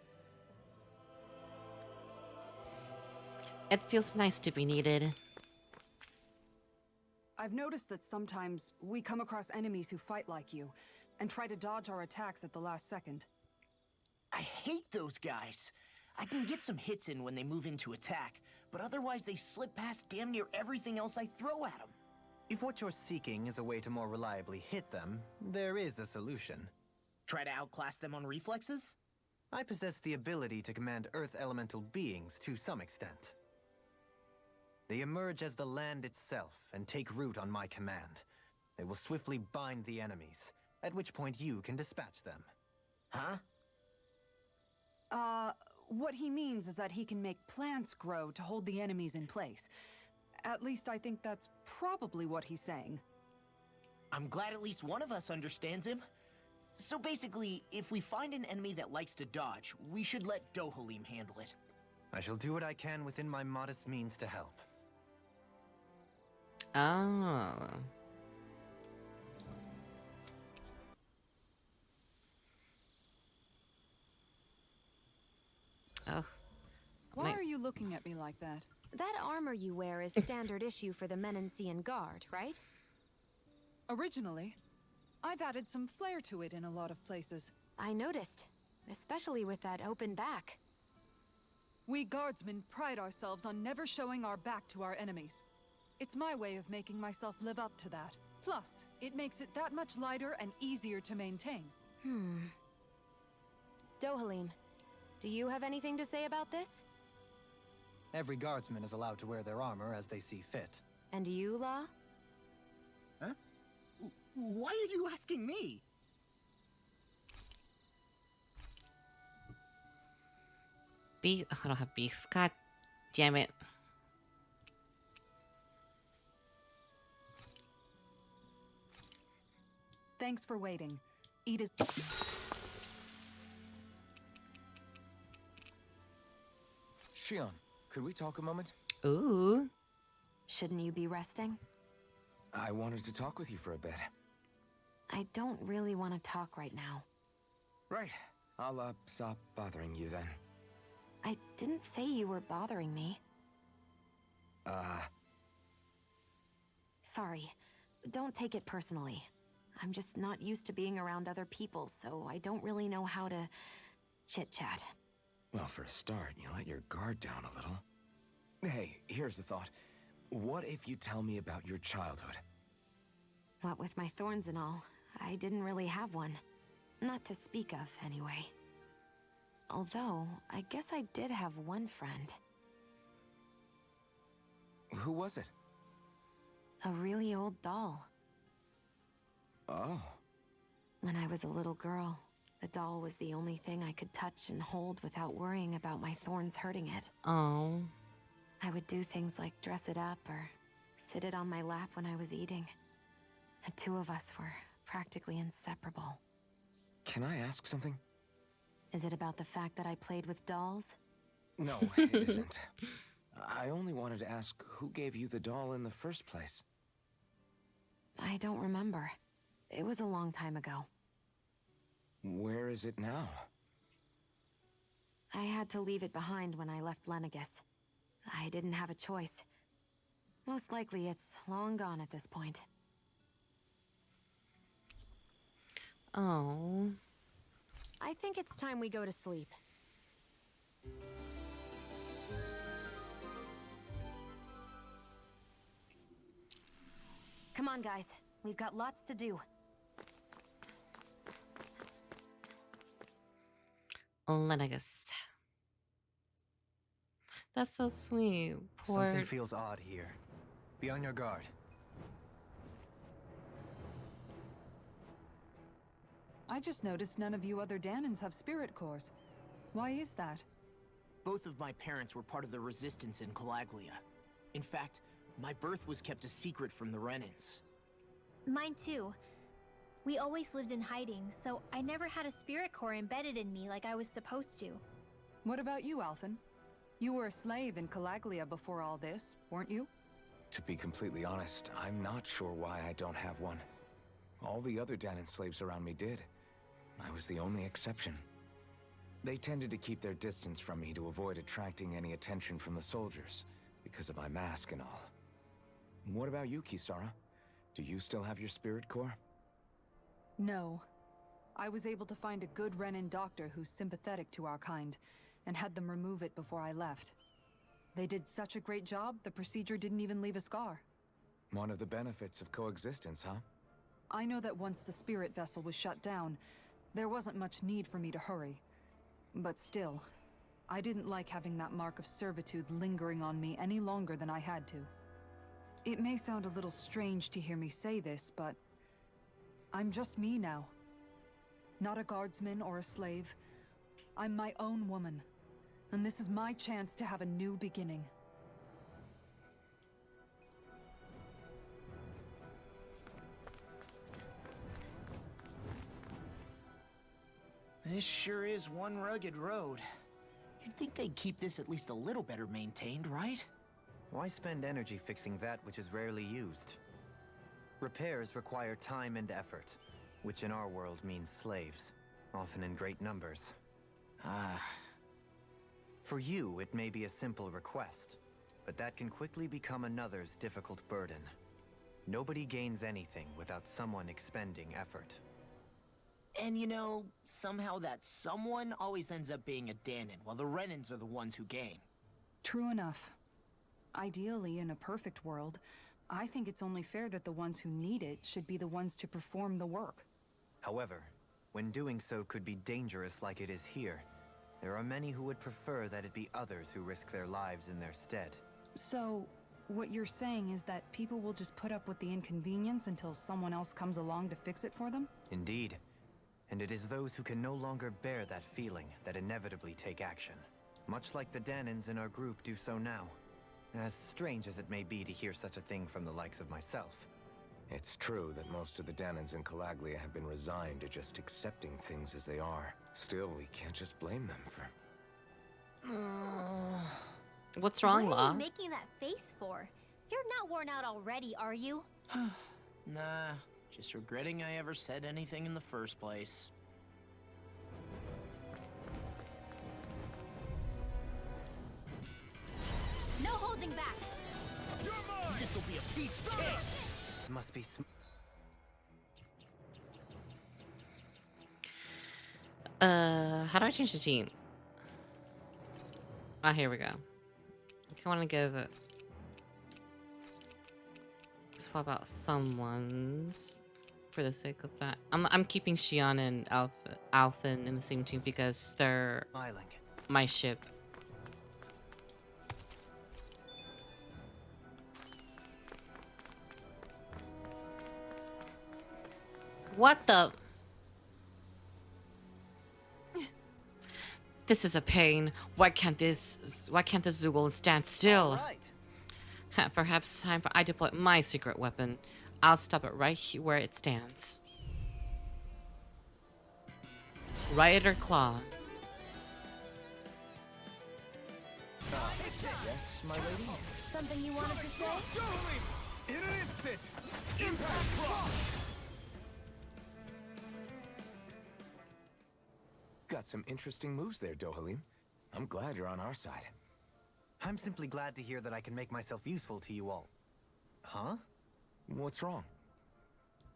It feels nice to be needed.
I've noticed that sometimes we come across enemies who fight like you, and try to dodge our attacks at the last second.
I hate those guys. I can get some hits in when they move into attack, but otherwise they slip past damn near everything else I throw at them.
If what you're seeking is a way to more reliably hit them, there is a solution.
Try to outclass them on reflexes?
I possess the ability to command Earth elemental beings to some extent. They emerge as the land itself and take root on my command. They will swiftly bind the enemies, at which point you can dispatch them.
Huh?
What he means is that he can make plants grow to hold the enemies in place. At least I think that's probably what he's saying.
I'm glad at least one of us understands him. So basically, if we find an enemy that likes to dodge, we should let Dohalim handle it.
I shall do what I can within my modest means to help.
Oh. Oh.
Why are you looking at me like that?
That armor you wear is standard issue for the Menancian Guard, right?
Originally, I've added some flair to it in a lot of places.
I noticed, especially with that open back.
We guardsmen pride ourselves on never showing our back to our enemies. It's my way of making myself live up to that. Plus, it makes it that much lighter and easier to maintain.
Dohalim, do you have anything to say about this?
Every guardsman is allowed to wear their armor as they see fit.
And you, Law?
Huh? Why are you asking me?
Beef. I don't have beef. God damn it.
Thanks for waiting. Eat is...
Shion, could we talk a moment?
Ooh.
Shouldn't you be resting?
I wanted to talk with you for a bit.
I don't really want to talk right now.
Right. I'll, stop bothering you then.
I didn't say you were bothering me. Sorry. Don't take it personally. I'm just not used to being around other people, so I don't really know how to chit-chat.
Well, for a start, you let your guard down a little. Hey, here's a thought. What if you tell me about your childhood?
What with my thorns and all, I didn't really have one. Not to speak of, anyway. Although, I guess I did have one friend.
Who was it?
A really old doll.
Oh.
When I was a little girl, the doll was the only thing I could touch and hold without worrying about my thorns hurting it.
Oh.
I would do things like dress it up or sit it on my lap when I was eating. The two of us were practically inseparable.
Can I ask something?
Is it about the fact that I played with dolls?
No, it isn't. I only wanted to ask who gave you the doll in the first place.
I don't remember. It was a long time ago.
Where is it now?
I had to leave it behind when I left Lenegus. I didn't have a choice. Most likely it's long gone at this point.
Oh.
I think it's time we go to sleep. Come on, guys. We've got lots to do.
Lenegus. That's so sweet. Poor...
Something feels odd here. Be on your guard.
I just noticed none of you other Danans have spirit cores. Why is that?
Both of my parents were part of the resistance in Calaglia. In fact, my birth was kept a secret from the Renans.
Mine too. We always lived in hiding, so I never had a spirit core embedded in me like I was supposed to.
What about you, Alphen? You were a slave in Calaglia before all this, weren't you?
To be completely honest, I'm not sure why I don't have one. All the other Danan slaves around me did. I was the only exception. They tended to keep their distance from me to avoid attracting any attention from the soldiers, because of my mask and all. What about you, Kisara? Do you still have your spirit core?
No. I was able to find a good Renan doctor who's sympathetic to our kind, and had them remove it before I left. They did such a great job, the procedure didn't even leave a scar.
One of the benefits of coexistence, huh?
I know that once the spirit vessel was shut down, there wasn't much need for me to hurry. But still, I didn't like having that mark of servitude lingering on me any longer than I had to. It may sound a little strange to hear me say this, but I'm just me now. Not a guardsman or a slave. I'm my own woman, and this is my chance to have a new beginning.
This sure is one rugged road. You'd think they'd keep this at least a little better maintained, right?
Why spend energy fixing that which is rarely used? Repairs require time and effort, which in our world means slaves, often in great numbers. For you, it may be a simple request, but that can quickly become another's difficult burden. Nobody gains anything without someone expending effort.
And you know, somehow that someone always ends up being a Danan, while the Renans are the ones who gain.
True enough. Ideally, in a perfect world, I think it's only fair that the ones who need it should be the ones to perform the work.
However, when doing so could be dangerous like it is here, there are many who would prefer that it be others who risk their lives in their stead.
So, what you're saying is that people will just put up with the inconvenience until someone else comes along to fix it for them?
Indeed. And it is those who can no longer bear that feeling that inevitably take action. Much like the Danans in our group do so now. As strange as it may be to hear such a thing from the likes of myself,
It's true that most of the Danans in Calaglia have been resigned to just accepting things as they are. Still, we can't just blame them for...
What's wrong,
What are
Law?
you making that face for? You're not worn out already, are you?
Nah, just regretting I ever said anything in the first place.
No holding back.
This'll be a piece of cake!
Must be
How do I change the team? Ah, here we go. I want to give it. Swap out someone's for the sake of that. I'm keeping Shion and Alphen in the same team because they're
smiling.
my ship. What the? This is a pain. Why can't the Zugol stand still?
Right.
Perhaps time for I deploy my secret weapon. I'll stop it right here where it stands. Rider Claw.
Yes, my lady?
Something you wanted to say?
In an instant! Impact block!
Got some interesting moves there, Dohalim. I'm glad you're on our side.
I'm simply glad to hear that I can make myself useful to you all. Huh?
What's wrong?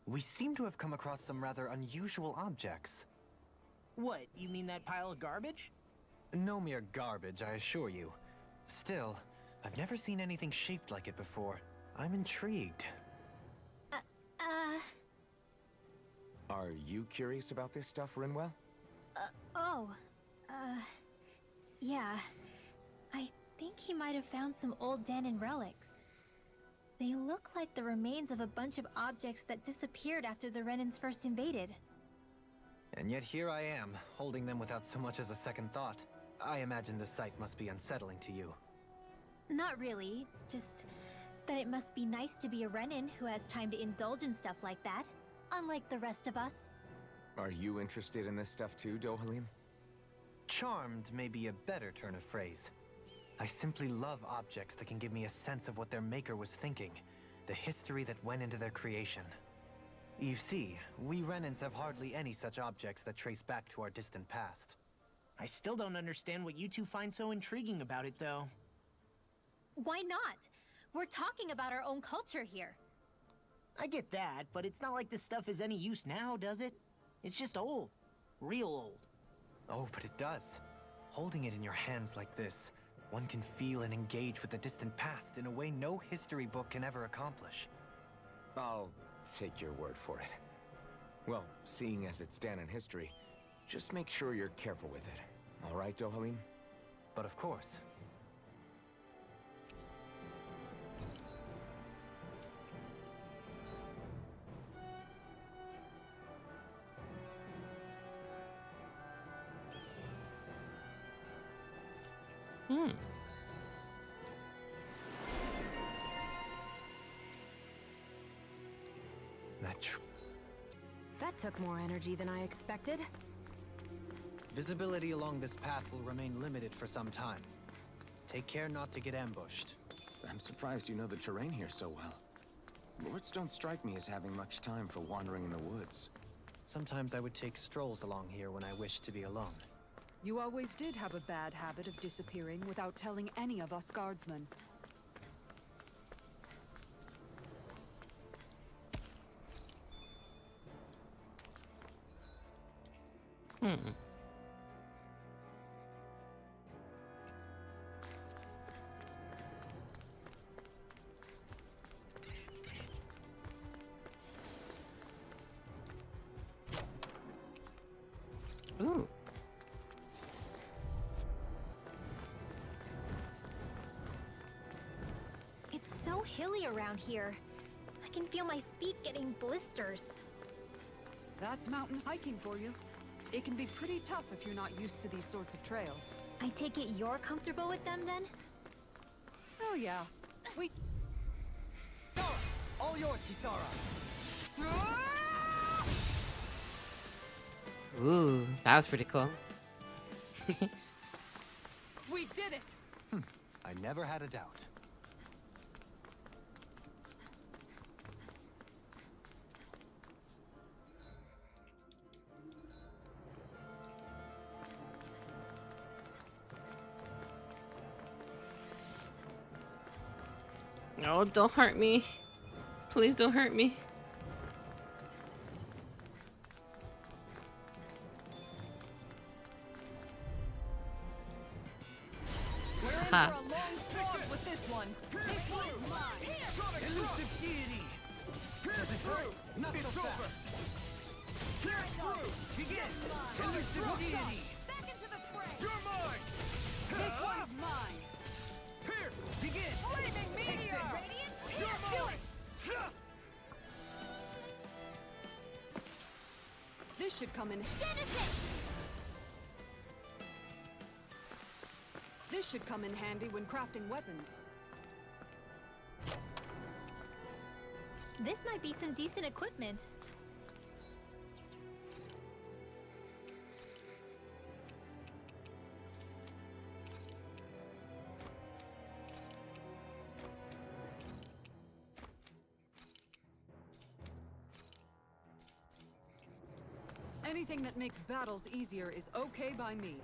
We seem to have come across some rather unusual objects.
What, you mean that pile of garbage?
No mere garbage, I assure you. Still, I've never seen anything shaped like it before. I'm intrigued.
Are you curious about this stuff, Rinwell?
Yeah. I think he might have found some old Danon relics. They look like the remains of a bunch of objects that disappeared after the Renans first invaded.
And yet here I am, holding them without so much as a second thought. I imagine the sight must be unsettling to you.
Not really, just that it must be nice to be a Renan who has time to indulge in stuff like that, unlike the rest of us.
Are you interested in this stuff too, Dohalim?
Charmed may be a better turn of phrase. I simply love objects that can give me a sense of what their maker was thinking, the history that went into their creation. You see, we Renans have hardly any such objects that trace back to our distant past.
I still don't understand what you two find so intriguing about it, though.
Why not? We're talking about our own culture here.
I get that, but it's not like this stuff is any use now, does it? It's just old. Real old.
Oh, but it does. Holding it in your hands like this, one can feel and engage with the distant past in a way no history book can ever accomplish.
I'll take your word for it. Well, seeing as it's Danon history, just make sure you're careful with it. All right, Dohalim?
But of course.
That took more energy than I expected.
Visibility along this path will remain limited for some time. Take care not to get ambushed.
I'm surprised you know the terrain here so well. Lords don't strike me as having much time for wandering in the woods.
Sometimes I would take strolls along here when I wished to be alone.
You always did have a bad habit of disappearing without telling any of us guardsmen.
Ooh.
It's so hilly around here. I can feel my feet getting blisters.
That's mountain hiking for you. It can be pretty tough if you're not used to these sorts of trails.
I take it you're comfortable with them then?
Oh yeah. We...
All yours, Kisara.
Ooh, that was pretty cool.
We did it!
I never had a doubt.
No, don't hurt me. Please don't hurt me.
We're in
Ha.
for a long slog with this one. This one's mine.
Elusive deity. Pierce through. Not so fast. Pierce through. Begin. Elusive deity.
Back into the fray.
You're mine.
This one's mine.
Pierce. Begin.
Flaming meteor.
You're mine.
This should come in. This should come in handy when crafting weapons.
This might be some decent equipment.
Anything that makes battles easier is okay by me.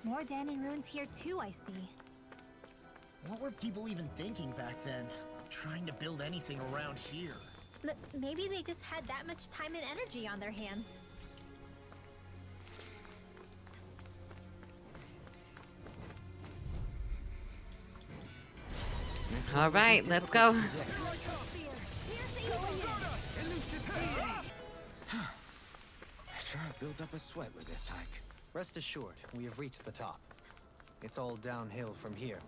More Danon ruins here too, I see.
What were people even thinking back then? Trying to build anything around here.
Maybe they just had that much time and energy on their hands.
All right, let's go.
Sure builds up a sweat with this hike.
Rest assured, we have reached the top. It's all downhill from here.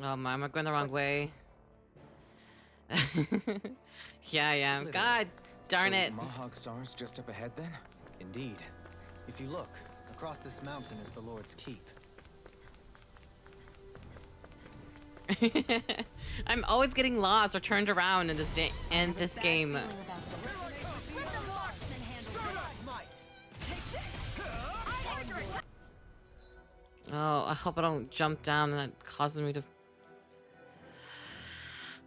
Oh my, am I going the wrong way? Yeah, I am. God darn
So
it.
Mahog Sar's just up ahead then?
Indeed. If you look, across this mountain is the Lord's Keep.
I'm always getting lost or turned around in this game. Oh, I hope I don't jump down and that causes me to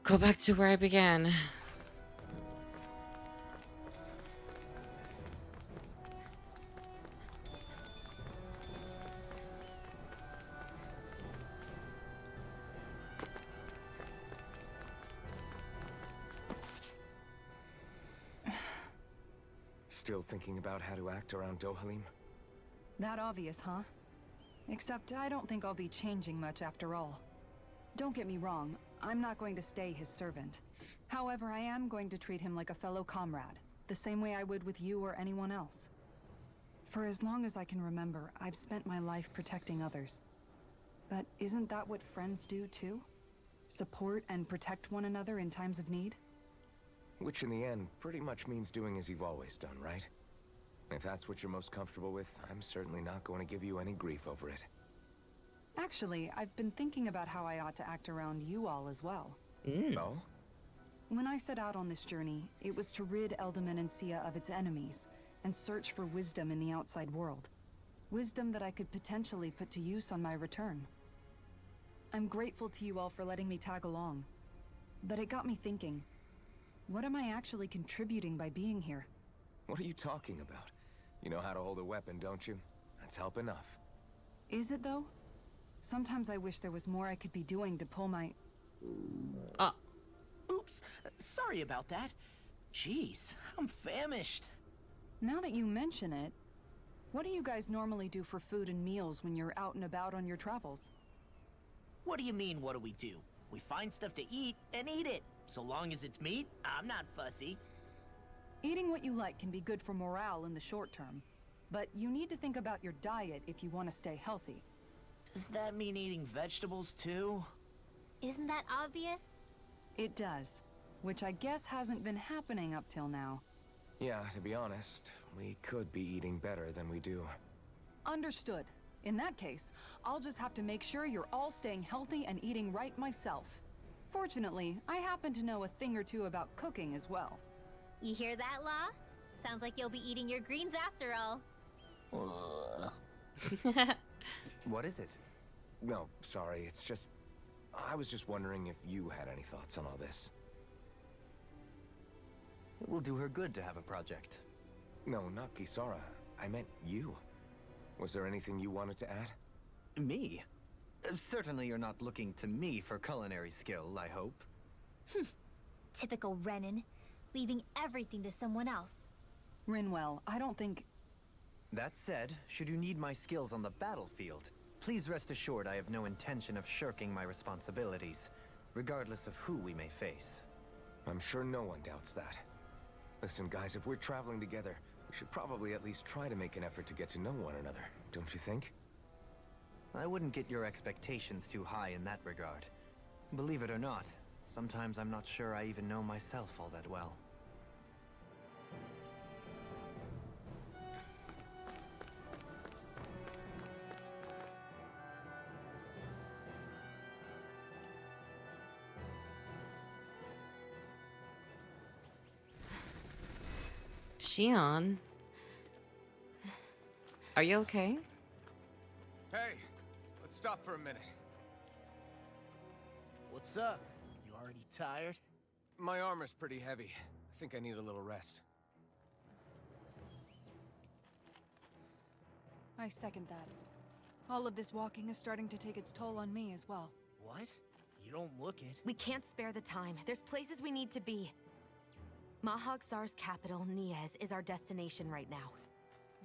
go back to where I began.
Still thinking about how to act around Dohalim?
That obvious, huh? Except I don't think I'll be changing much after all. Don't get me wrong, I'm not going to stay his servant. However, I am going to treat him like a fellow comrade, the same way I would with you or anyone else. For as long as I can remember, I've spent my life protecting others. But isn't that what friends do too? Support and protect one another in times of need?
Which in the end pretty much means doing as you've always done, right? If that's what you're most comfortable with, I'm certainly not going to give you any grief over it.
Actually, I've been thinking about how I ought to act around you all as well.
No?
When I set out on this journey, it was to rid Eldaman and Sia of its enemies, and search for wisdom in the outside world. Wisdom that I could potentially put to use on my return. I'm grateful to you all for letting me tag along. But it got me thinking, what am I actually contributing by being here?
What are you talking about? You know how to hold a weapon, don't you? That's help enough.
Is it though? Sometimes I wish there was more I could be doing to pull my...
Oops, sorry about that. Jeez, I'm famished.
Now that you mention it, what do you guys normally do for food and meals when you're out and about on your travels?
What do you mean, what do we do? We find stuff to eat and eat it. So long as it's meat, I'm not fussy.
Eating what you like can be good for morale in the short term, but you need to think about your diet if you want to stay healthy.
Does that mean eating vegetables too?
Isn't that obvious?
It does, which I guess hasn't been happening up till now.
Yeah, to be honest, we could be eating better than we do.
Understood. In that case, I'll just have to make sure you're all staying healthy and eating right myself. Fortunately, I happen to know a thing or two about cooking as well.
You hear that, Law? Sounds like you'll be eating your greens after all.
What is it?
No, sorry, it's just... I was just wondering if you had any thoughts on all this.
It will do her good to have a project.
No, not Kisara. I meant you. Was there anything you wanted to add?
Me? Certainly you're not looking to me for culinary skill, I hope.
Typical Renan, leaving everything to someone else.
Rinwell, I don't think...
That said, should you need my skills on the battlefield, please rest assured I have no intention of shirking my responsibilities, regardless of who we may face.
I'm sure no one doubts that. Listen, guys, if we're traveling together, we should probably at least try to make an effort to get to know one another, don't you think?
I wouldn't get your expectations too high in that regard. Believe it or not, sometimes I'm not sure I even know myself all that well.
Shion, are you okay?
Hey, let's stop for a minute.
What's up? You already tired?
My armor's pretty heavy. I think I need a little rest.
I second that. All of this walking is starting to take its toll on me as well.
What? You don't look it.
We can't spare the time. There's places we need to be. Mahag-Sar's capital, Niez, is our destination right now.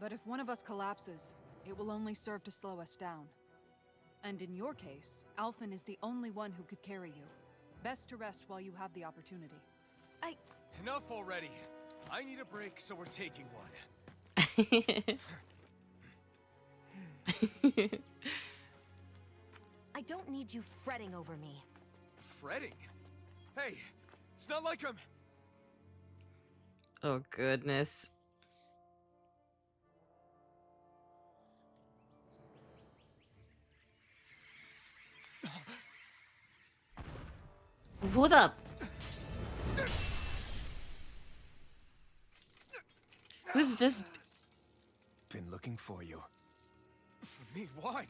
But if one of us collapses, it will only serve to slow us down. And in your case, Alphen is the only one who could carry you. Best to rest while you have the opportunity.
Enough already. I need a break, so we're taking one.
I don't need you fretting over me.
Fretting? Hey, it's not like I'm...
Oh, goodness. What up? Who's this?
Been looking for you. For me? Why?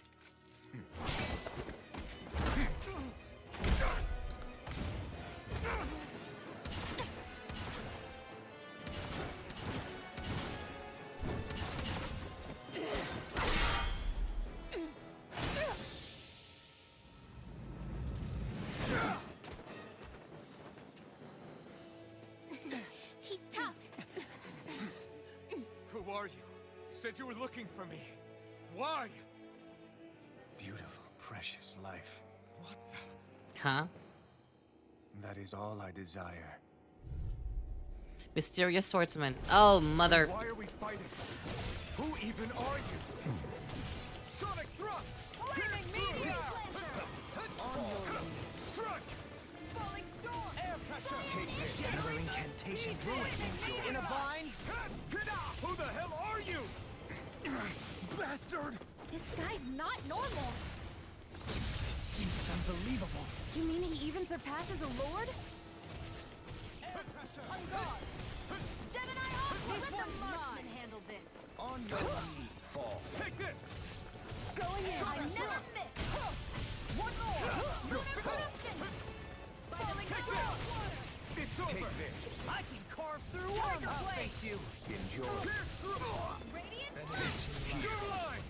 He's tough.
Who are you? Said you were looking for me. Why? Beautiful, precious life. What the?
Huh?
That is all I desire.
Mysterious swordsman. Oh, mother.
Why are we fighting? Who even are you? Sonic thrust!
Flaming meteor!
Strike!
Falling storm!
Air pressure!
Take this!
Another incantation ruined. In a bind?
Who the hell are you? Bastard!
This guy's not normal.
It's unbelievable.
You mean he even surpasses a lord?
On guard! Gemini Aqua!
Let
Let
the
them
marksman handle this.
On your knees.
Fall.
Take this!
Going in!
I never miss.
One more! Lunar eruption! Falling storm!
It's over!
Take this.
I can carve through
Tiger
armor.
blade!
Thank you.
Enjoy.
Pierce through!
Radiant
Your line!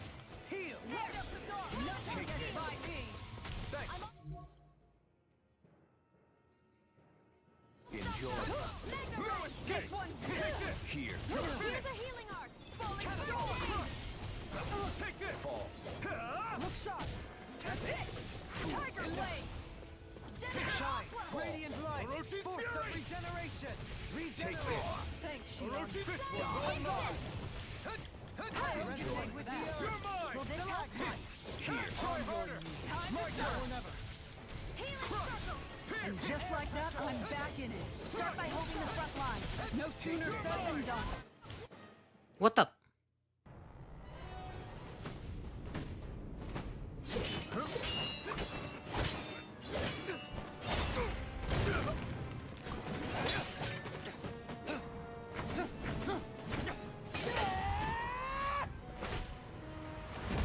Heal.
Light up the dark! Nothing gets by me!
Thanks.
Enjoy.
Mega
No
ray!
escape!
This one's
Take
good!
this!
Here.
Here's a healing art! Falling storm!
Take this!
Fall.
Look sharp! Tiger blade! Gemini Aqua!
Radiant light.
Orochi's
Force of
fury!
regeneration.
Take
Regenerate.
this.
Thanks, Shion.
Orochi's fist
Going
one!
in!
I resonate with that.
You're mine!
Will this help?
Here.
Try harder!
Time
My
is
turn!
up! Healing circle!
And just like that, I'm back in it.
Start by holding the front line.
No sooner said than done.
What the?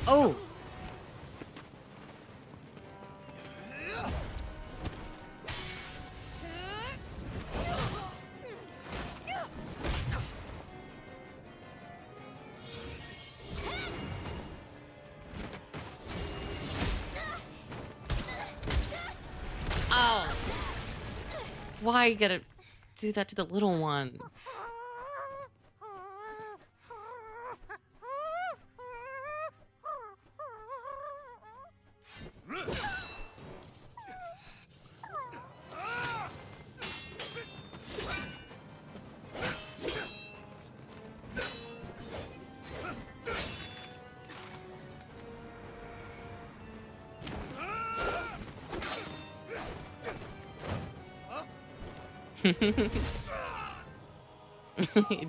Oh! Oh! Why you gotta do that to the little one?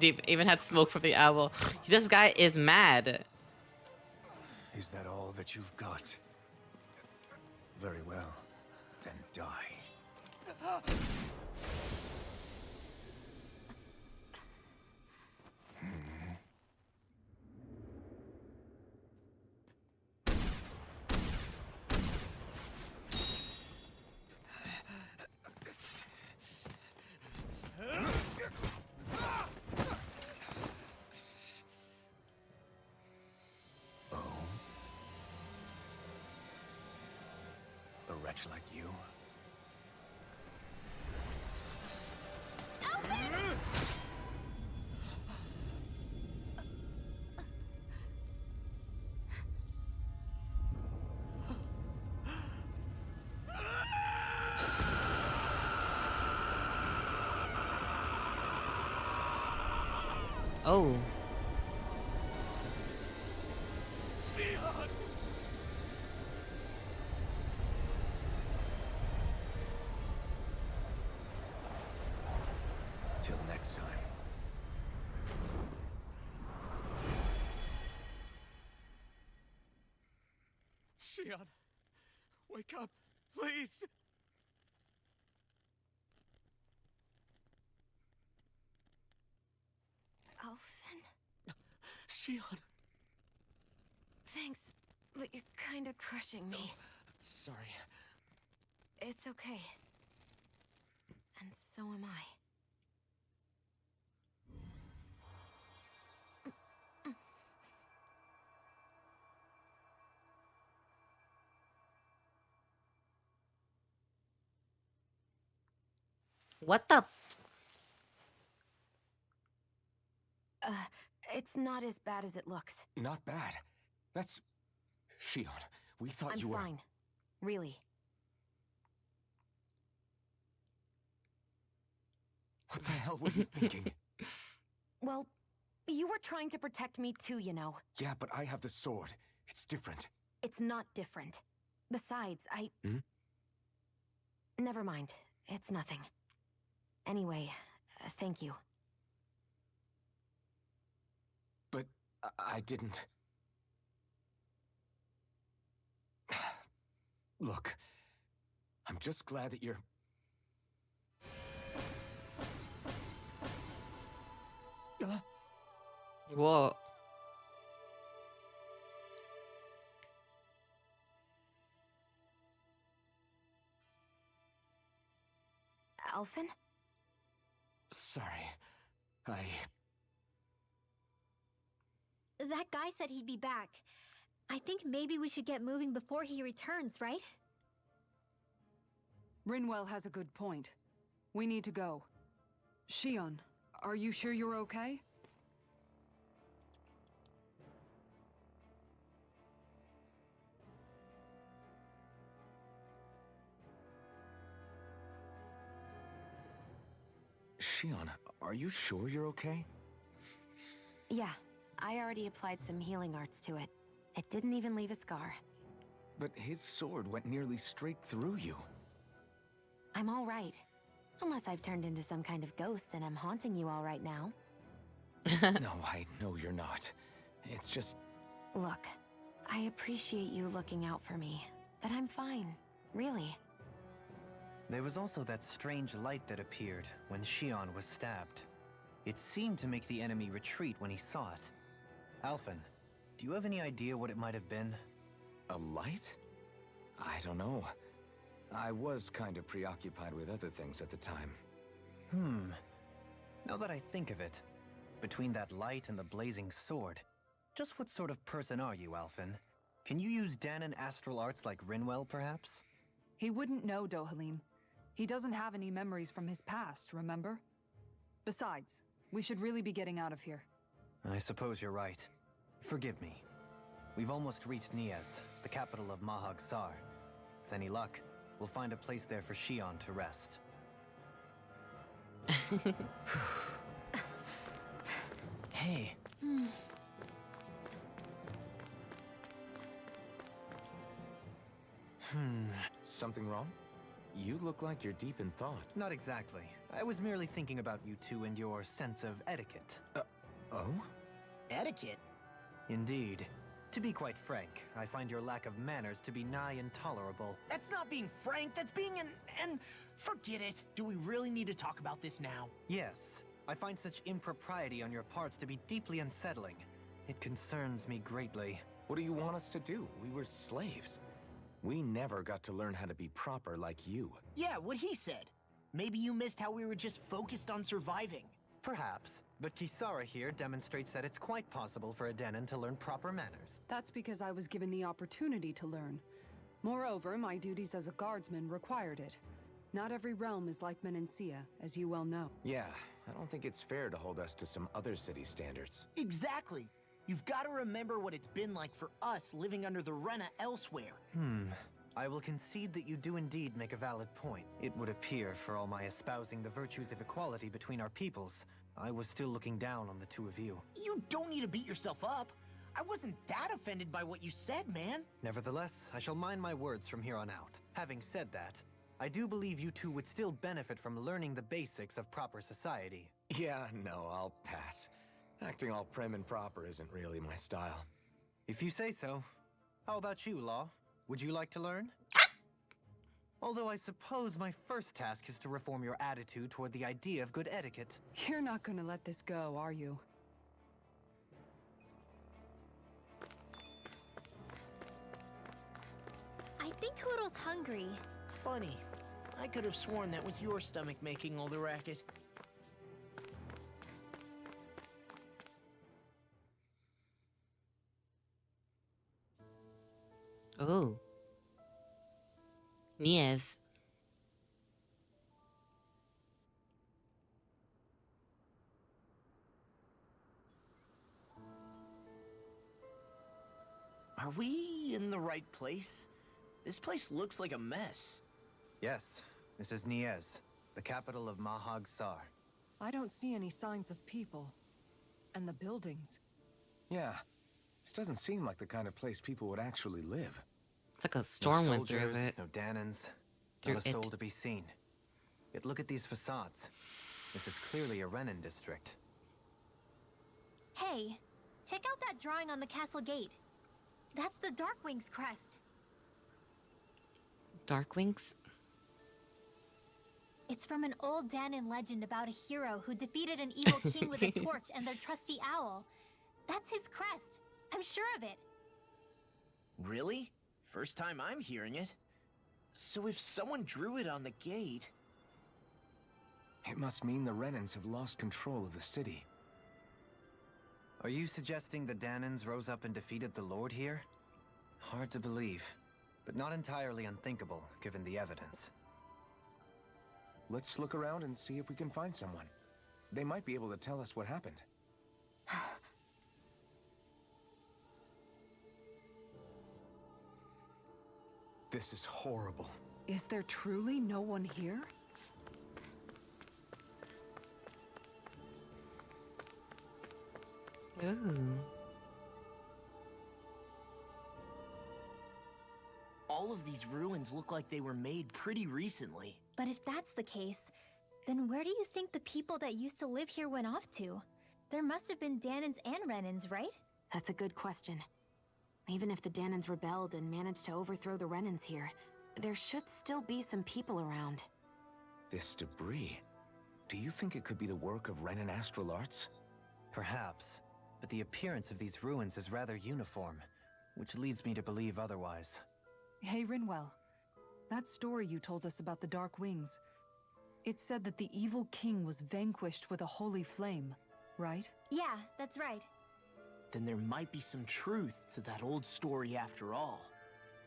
He even had smoke from the owl. This guy is mad.
Is that all that you've got? Very well. Then die. A wretch like you?
Oh.
Till next time. Shion, wake up, please.
Alphen?
Shion.
Thanks, but you're kinda crushing me.
Sorry.
It's okay. And so am I.
What the?
It's not as bad as it looks.
Not bad. That's... Shion, we thought
I'm
you were...
fine. Really.
What the hell were you thinking?
Well, you were trying to protect me too, you know.
Yeah, but I have the sword. It's different.
It's not different. Besides,
Hmm?
Never mind. It's nothing. Anyway, thank you.
But I didn't... Look, I'm just glad that you're...
Whoa.
Alphen?
Sorry.
That guy said he'd be back. I think maybe we should get moving before he returns, right?
Rinwell has a good point. We need to go. Shion, are you sure you're okay?
Shion, are you sure you're okay?
Yeah, I already applied some healing arts to it. It didn't even leave a scar.
But his sword went nearly straight through you.
I'm all right. Unless I've turned into some kind of ghost and I'm haunting you all right now.
No, I know you're not. It's just...
Look, I appreciate you looking out for me, but I'm fine. Really.
There was also that strange light that appeared when Shion was stabbed. It seemed to make the enemy retreat when he saw it. Alphen, do you have any idea what it might have been?
A light? I don't know. I was kind of preoccupied with other things at the time.
Now that I think of it, between that light and the blazing sword, just what sort of person are you, Alphen? Can you use Danon astral arts like Rinwell, perhaps?
He wouldn't know, Dohalim. He doesn't have any memories from his past, remember? Besides, we should really be getting out of here.
I suppose you're right. Forgive me. We've almost reached Niez, the capital of Mahag Sar. With any luck, we'll find a place there for Shion to rest. Hey.
Something wrong? You look like you're deep in thought.
Not exactly. I was merely thinking about you two and your sense of etiquette.
Oh?
Etiquette?
Indeed. To be quite frank, I find your lack of manners to be nigh intolerable.
That's not being frank, that's being an... Forget it. Do we really need to talk about this now?
Yes. I find such impropriety on your parts to be deeply unsettling. It concerns me greatly.
What do you want us to do? We were slaves. We never got to learn how to be proper like you.
Yeah, what he said. Maybe you missed how we were just focused on surviving.
Perhaps, but Kisara here demonstrates that it's quite possible for a Danon to learn proper manners.
That's because I was given the opportunity to learn. Moreover, my duties as a guardsman required it. Not every realm is like Menancia, as you well know.
Yeah, I don't think it's fair to hold us to some other city standards.
Exactly. You've got to remember what it's been like for us living under the Rena elsewhere.
I will concede that you do indeed make a valid point. It would appear, for all my espousing the virtues of equality between our peoples, I was still looking down on the two of you.
You don't need to beat yourself up. I wasn't that offended by what you said, man.
Nevertheless, I shall mind my words from here on out. Having said that, I do believe you two would still benefit from learning the basics of proper society.
Yeah, no, I'll pass. Acting all prim and proper isn't really my style.
If you say so. How about you, Law? Would you like to learn? Although I suppose my first task is to reform your attitude toward the idea of good etiquette.
You're not gonna let this go, are you?
I think Hoodle's hungry.
Funny. I could have sworn that was your stomach making all the racket.
Oh. Niez.
Are we in the right place? This place looks like a mess.
Yes, this is Niez, the capital of Mahag Sar.
I don't see any signs of people. And the buildings.
Yeah, this doesn't seem like the kind of place people would actually live.
It's like a storm
no
went through
soldiers,
it.
no Danons,
Through
not a soul
it.
to be seen. Yet look at these facades. This is clearly a Renan district.
Hey, check out that drawing on the castle gate. That's the Darkwing's crest.
Darkwings?
It's from an old Danon legend about a hero who defeated an evil king with a torch and their trusty owl. That's his crest. I'm sure of it.
Really? First time I'm hearing it. So if someone drew it on the gate...
It must mean the Renans have lost control of the city.
Are you suggesting the Danons rose up and defeated the Lord here? Hard to believe, but not entirely unthinkable, given the evidence.
Let's look around and see if we can find someone. They might be able to tell us what happened. This is horrible.
Is there truly no one here?
Ooh.
All All of these ruins look like they were made pretty recently.
But if that's the case, then where do you think the people that used to live here went off to? There must have been Danins and Renins, right?
That's a good question. Even if the Danins rebelled and managed to overthrow the Renins here, there should still be some people around.
This debris. Do you think it could be the work of Renin astral arts?
Perhaps, but the appearance of these ruins is rather uniform, which leads me to believe otherwise.
Hey, Rinwell. That story you told us about the Dark Wings, it said that the evil king was vanquished with a holy flame, right?
Yeah, that's right.
Then there might be some truth to that old story after all.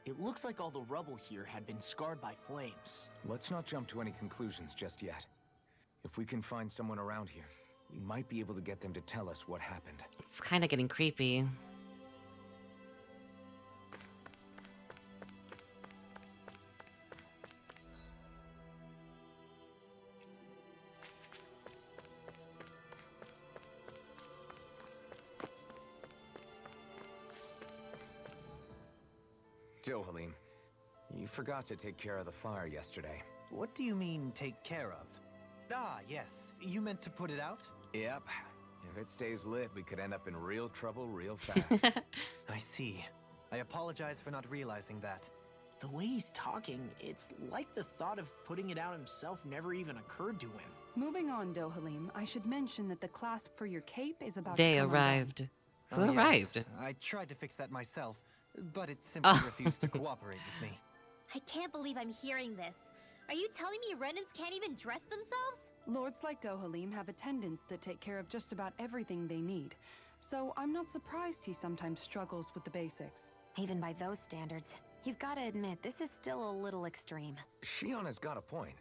It looks like all the rubble here had been scarred by flames.
Let's not jump to any conclusions just yet. If we can find someone around here, we might be able to get them to tell us what happened.
It's kind of getting creepy.
Dohalim, you forgot to take care of the fire yesterday.
What do you mean, take care of? Ah, yes. You meant to put it out?
Yep. If it stays lit, we could end up in real trouble real fast.
I see. I apologize for not realizing that.
The way he's talking, it's like the thought of putting it out himself never even occurred to him.
Moving on, Dohalim, I should mention that the clasp for your cape is about
They
to come undone.
arrived. Who
Oh, yes.
arrived?
I tried to fix that myself, but it simply
Oh.
refused to cooperate with me.
I can't believe I'm hearing this. Are you telling me Renins can't even dress themselves?
Lords like Dohalim have attendants that take care of just about everything they need, so I'm not surprised he sometimes struggles with the basics.
Even by those standards, you've got to admit this is still a little extreme.
Shion has got a point.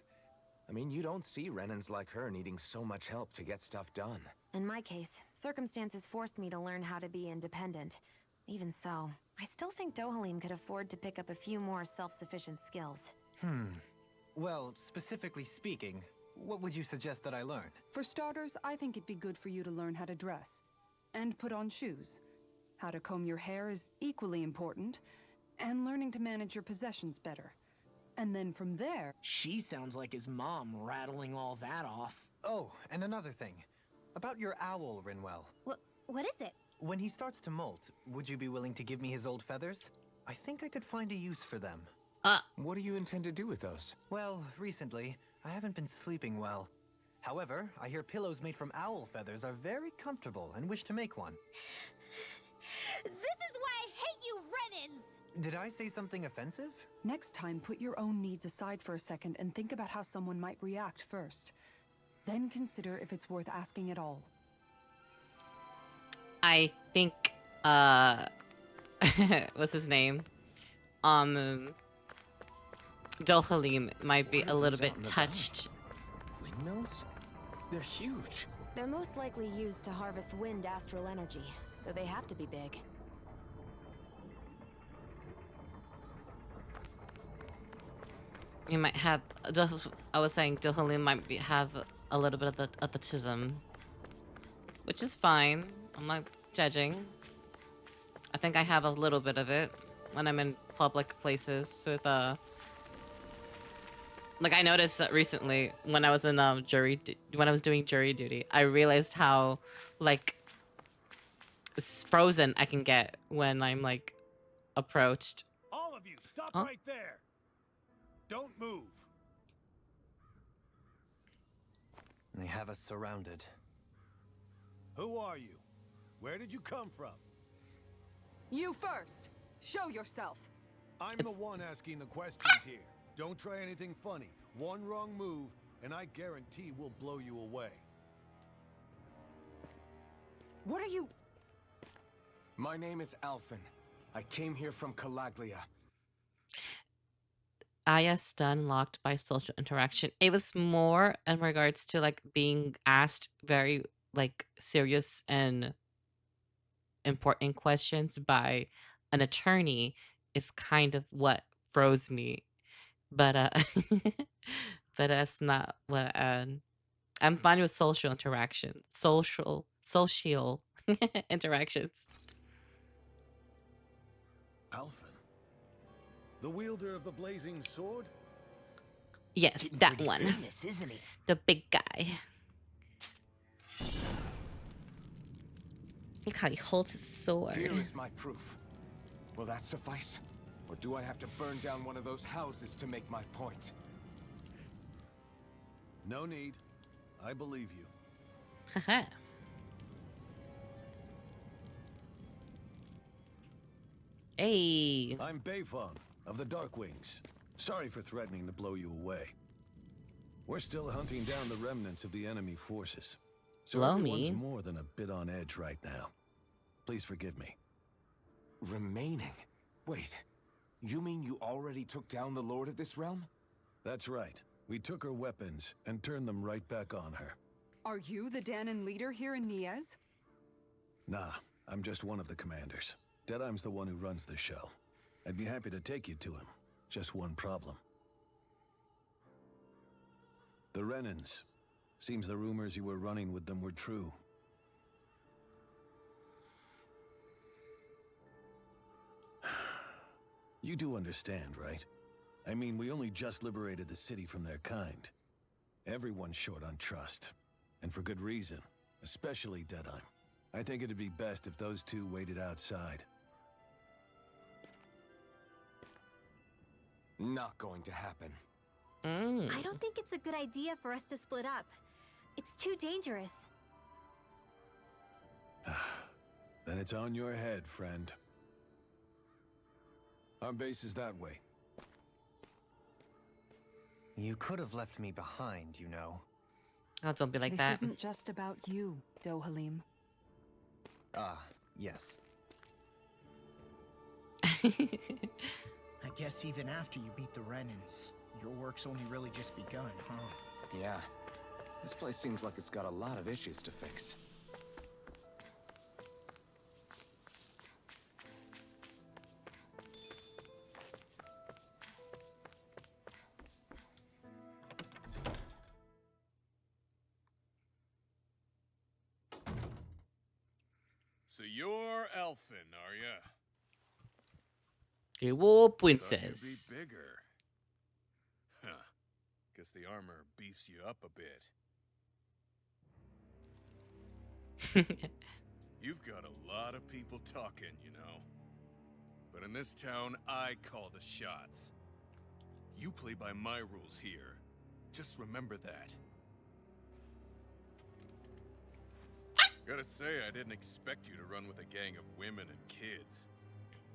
I mean, you don't see Renins like her needing so much help to get stuff done.
In my case, circumstances forced me to learn how to be independent. Even so, I still think Dohalim could afford to pick up a few more self-sufficient skills.
Well, specifically speaking, what would you suggest that I learn?
For starters, I think it'd be good for you to learn how to dress. And put on shoes. How to comb your hair is equally important. And learning to manage your possessions better. And then from there...
She sounds like his mom rattling all that off.
Oh, and another thing. About your owl, Rinwell.
What is it?
When he starts to molt, would you be willing to give me his old feathers? I think I could find a use for them.
What do you intend to do with those?
Well, recently, I haven't been sleeping well. However, I hear pillows made from owl feathers are very comfortable and wish to make one.
This is why I hate you, Renins!
Did I say something offensive?
Next time, put your own needs aside for a second and think about how someone might react first. Then consider if it's worth asking at all.
I think, what's his name? Dohalim might be
What are
a little
those
bit
out and about?
touched.
Windmills? They're huge.
They're most likely used to harvest wind astral energy, so they have to be big.
He might have. I was saying Dohalim might have a little bit of the autism, which is fine. I'm not judging. I think I have a little bit of it when I'm in public places with like I noticed that recently when I was in when I was doing jury duty, I realized how like frozen I can get when I'm like approached.
All of you, stop
Huh?
right there. Don't move.
They have us surrounded.
Who are you? Where did you come from?
You first! Show yourself!
I'm
It's-
the one asking the questions here. Don't try anything funny. One wrong move, and I guarantee we'll blow you away.
What are you...
My name is Alphen. I came here from Calaglia.
AIYA stun locked by social interaction. It was more in regards to like being asked very like serious and important questions by an attorney is kind of what froze me. But but that's not what I'm fine with social interaction. Social interactions.
Alphen.
The wielder of the blazing sword?
Yes,
Getting
that
pretty
one.
famous, isn't he?
The big guy. Look how he holds his sword.
Here is my proof. Will that suffice? Or do I have to burn down one of those houses to make my point?
No need. I believe you.
Haha. Hey.
I'm Bayfong of the Darkwings. Sorry for threatening to blow you away. We're still hunting down the remnants of the enemy forces. So
Blow
everyone's
me?
more than a bit on edge right now. Please forgive me.
Remaining? Wait, you mean you already took down the Lord of this realm?
That's right. We took her weapons and turned them right back on her.
Are you the Danon leader here in Niez?
Nah, I'm just one of the commanders. Deadheim's the one who runs the show. I'd be happy to take you to him. Just one problem. The Renans. Seems the rumors you were running with them were true. You do understand, right? I mean, we only just liberated the city from their kind. Everyone's short on trust. And for good reason. Especially Deadheim. I think it'd be best if those two waited outside.
Not going to happen.
I don't think it's a good idea for us to split up. It's too dangerous.
Then it's on your head, friend. Our base is that way.
You could have left me behind, you know.
Oh, don't be like
This
that.
isn't just about you, Dohalim.
Ah, yes.
I guess even after you beat the Renans, your work's only really just begun, huh?
Yeah. This place seems like it's got a lot of issues to fix.
So you're Elfin, are ya?
Okay, whoa,
Thought
princess.
you'd be bigger. Huh. Guess the armor beefs you up a bit. You've got a lot of people talking, you know. But in this town, I call the shots. You play by my rules here. Just remember that. Gotta say, I didn't expect you to run with a gang of women and kids.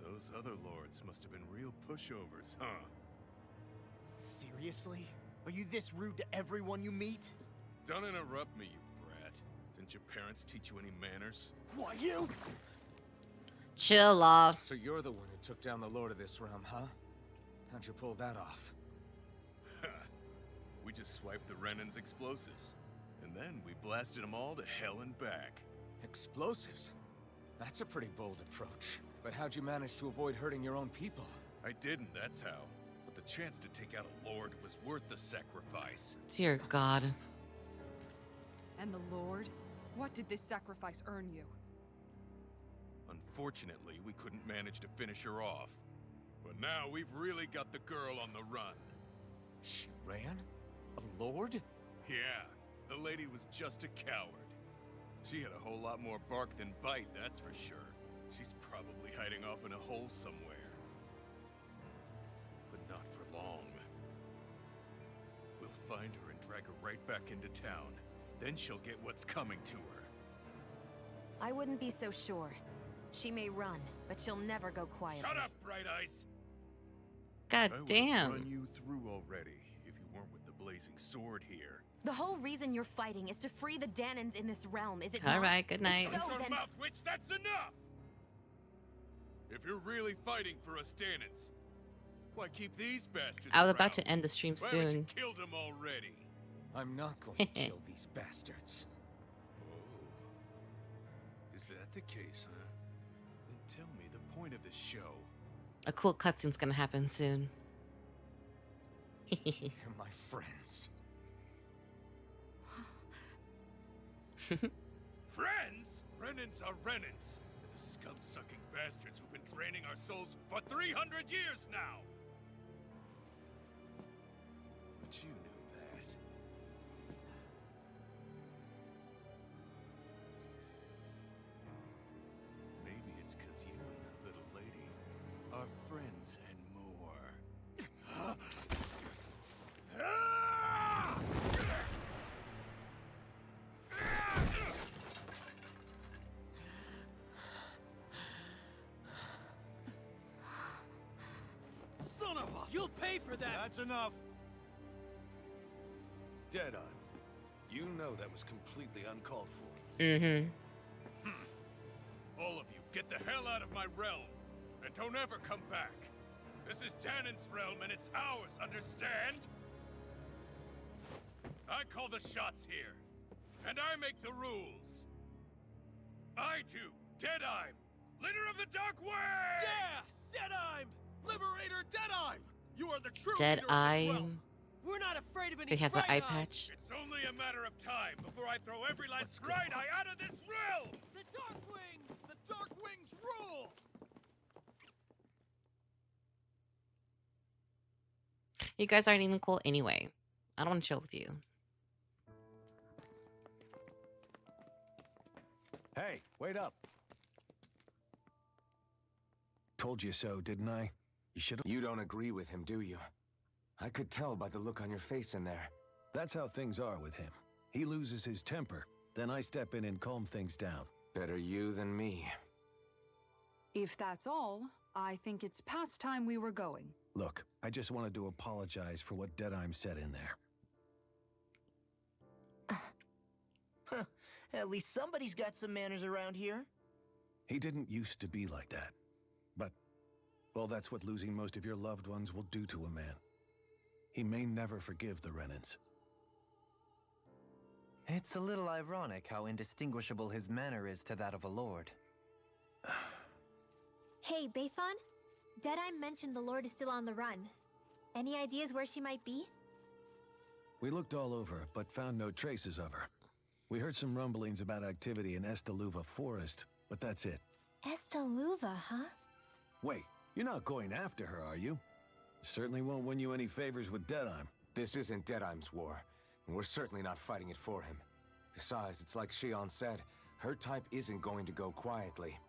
Those other lords must have been real pushovers, huh?
Seriously? Are you this rude to everyone you meet?
Don't interrupt me, you brat. Didn't your parents teach you any manners?
What, you?
Chill off.
So you're the one who took down the Lord of this realm, huh? How'd you pull that off?
We just swiped the Renan's explosives. And then we blasted them all to hell and back.
Explosives? That's a pretty bold approach. But how'd you manage to avoid hurting your own people?
I didn't, that's how. But the chance to take out a lord was worth the sacrifice.
Dear God.
And the Lord? What did this sacrifice earn you?
Unfortunately, we couldn't manage to finish her off. But now we've really got the girl on the run.
She ran? A lord?
Yeah, the lady was just a coward. She had a whole lot more bark than bite, that's for sure. She's probably hiding off in a hole somewhere. But not for long. We'll find her and drag her right back into town. Then she'll get what's coming to her.
I wouldn't be so sure. She may run, but she'll never go quietly.
Shut up, Bright Eyes!
God
I would've
damn.
run you through already if you weren't with the blazing sword here.
The whole reason you're fighting is to free the Danons in this realm, is it not?
All right, good night.
So
Shut
then...
mouth, witch, that's enough! If you're really fighting for us Danons, why keep these bastards
I was
around?
about to end the stream
Why haven't you
soon.
killed them already?
I'm not going to kill these bastards.
Oh. Is that the case, huh? Then tell me the point of this show.
A cool cutscene's gonna happen soon.
They're my friends.
Friends? Renans are Renans. They're the scum-sucking bastards who've been draining our souls for 300 years now. but you knew that. Maybe it's 'cause you and that little lady are friends and more.
Son of a... You'll pay for that!
That's enough! Deadeye, you know that was completely uncalled for.
Mm-hmm.
All of you, get the hell out of my realm! And don't ever come back! This is Danon's realm and it's ours, understand? I call the shots here. And I make the rules. I do, Deadeye, leader of the Dark Way!
Yeah! Deadeye! Liberator Deadeye! You are the true leader of this
Deadeye.
realm. We're not afraid of any
They have the eye
bright eyes.
patch.
It's only a matter of time before I throw every last bright eye out of this realm!
The Dark Wings! The Dark Wings rule!
You guys aren't even cool anyway. I don't want to chill with you.
Hey, wait up. Told you so, didn't I? You should have...
You don't agree with him, do you? I could tell by the look on your face in there.
That's how things are with him. He loses his temper, then I step in and calm things down.
Better you than me.
If that's all, I think it's past time we were going.
Look, I just wanted to apologize for what Deadeye said in there.
At least somebody's got some manners around here.
He didn't used to be like that. But, well, that's what losing most of your loved ones will do to a man. He may never forgive the Renans.
It's a little ironic how indistinguishable his manner is to that of a lord.
Hey, Bayfon? Deadeye mentioned the Lord is still on the run. Any ideas where she might be?
We looked all over, but found no traces of her. We heard some rumblings about activity in Estaluva Forest, but that's it.
Estaluva, huh?
Wait, you're not going after her, are you? Certainly won't win you any favors with Deadeye.
This isn't Deadeye's war, and we're certainly not fighting it for him. Besides, it's like Shion said, her type isn't going to go quietly.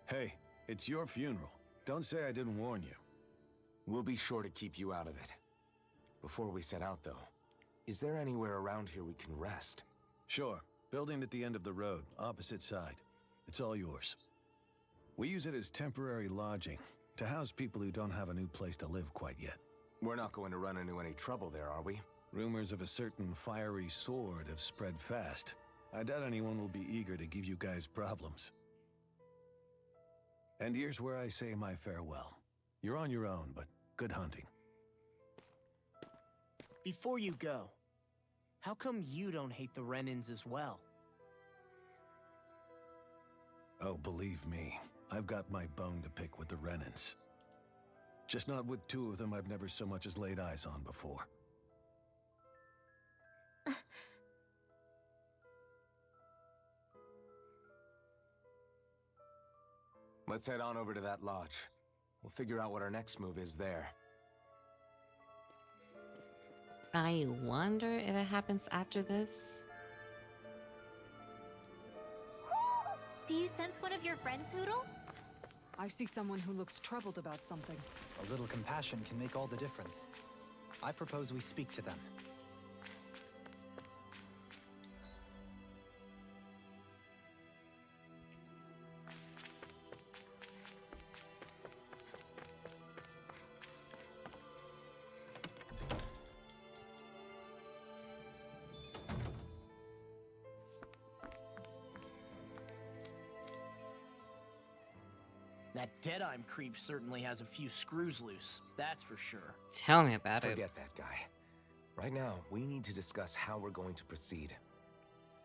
Hey, it's your funeral. Don't say I didn't warn you.
We'll be sure to keep you out of it. Before we set out, though, is there anywhere around here we can rest?
Sure. Building at the end of the road, opposite side. It's all yours. We use it as temporary lodging, to house people who don't have a new place to live quite yet.
We're not going to run into any trouble there, are we?
Rumors of a certain fiery sword have spread fast. I doubt anyone will be eager to give you guys problems. And here's where I say my farewell. You're on your own, but good hunting.
Before you go, how come you don't hate the Renans as well?
Oh, believe me, I've got my bone to pick with the Renans. Just not with two of them I've never so much as laid eyes on before.
Let's head on over to that lodge. We'll figure out what our next move is there.
I wonder if it happens after this.
Do you sense one of your friends, Hoodle?
I see someone who looks troubled about something.
A little compassion can make all the difference. I propose we speak to them.
That Deadeye creep certainly has a few screws loose, that's for sure.
Tell me about it.
Forget that guy. Right now, we need to discuss how we're going to proceed.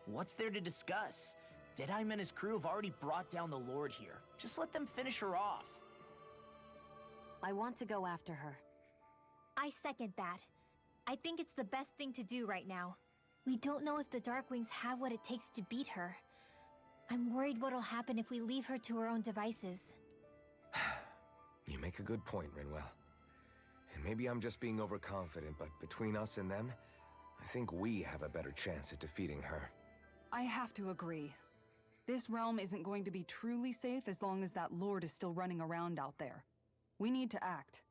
What's there to discuss? Deadeye and his crew have already brought down the Lord here. Just let them finish her off.
I want to go after her.
I second that. I think it's the best thing to do right now. We don't know if the Darkwings have what it takes to beat her. I'm worried what'll happen if we leave her to her own devices.
You make a good point, Rinwell. And maybe I'm just being overconfident, but between us and them, I think we have a better chance at defeating her.
I have to agree. This realm isn't going to be truly safe as long as that lord is still running around out there. We need to act.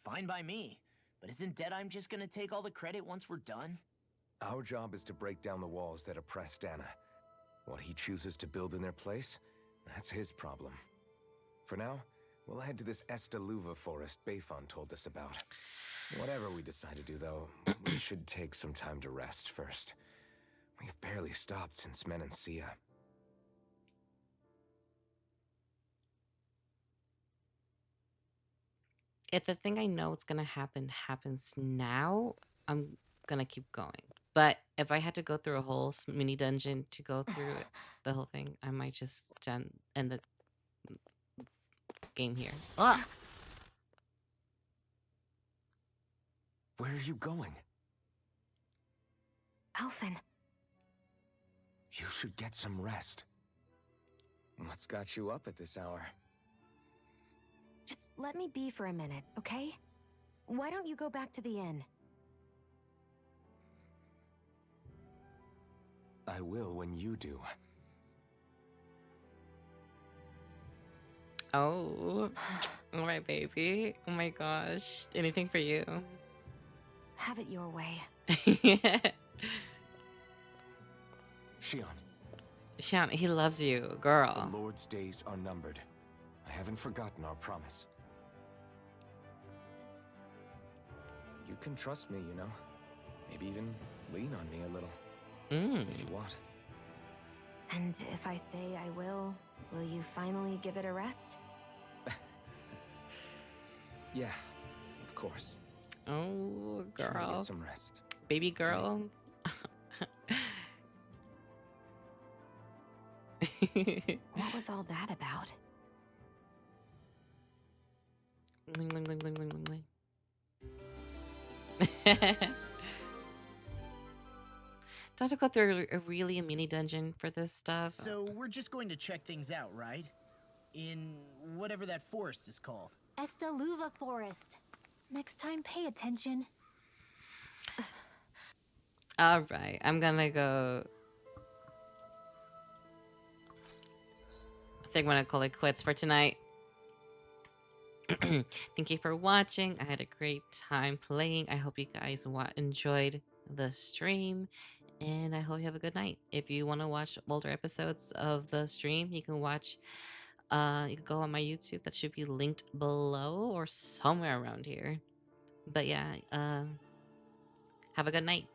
Fine by me. But isn't Deadeye just gonna take all the credit once we're done?
Our job is to break down the walls that oppress Dana. What he chooses to build in their place, that's his problem. For now, we'll head to this Estaluva forest Bayfon told us about. Whatever we decide to do, though, we should take some time to rest first. We've barely stopped since Menancia.
If the thing I know it's gonna happen happens now, I'm gonna keep going. But if I had to go through a whole mini dungeon to go through the whole thing, I might just end the game here. Ah!
Where are you going?
Alphen.
You should get some rest. What's got you up at this hour?
Just let me be for a minute, okay? Why don't you go back to the inn?
I will when you do.
Oh, all right, baby. Oh my gosh. Anything for you?
Have it your way.
Shion.
Shion, he loves you, girl.
The Lord's days are numbered. I haven't forgotten our promise. You can trust me, you know. Maybe even lean on me a little. If you want.
And if I say I will you finally give it a rest?
Yeah, of course.
Oh,
Try to
girl.
get some rest.
Baby girl.
What was all that about?
Bling, bling, bling, bling, bling, bling, bling. Do I have to go through a really mini dungeon for this stuff?
So we're just going to check things out, right? In whatever that forest is called.
Estaluva Forest. Next time, pay attention.
All right, I'm gonna go. I think I'm gonna call it quits for tonight. Thank you for watching. I had a great time playing. I hope you guys enjoyed the stream, and I hope you have a good night. If you want to watch older episodes of the stream, you can watch. You can go on my YouTube. That should be linked below or somewhere around here. But yeah, have a good night.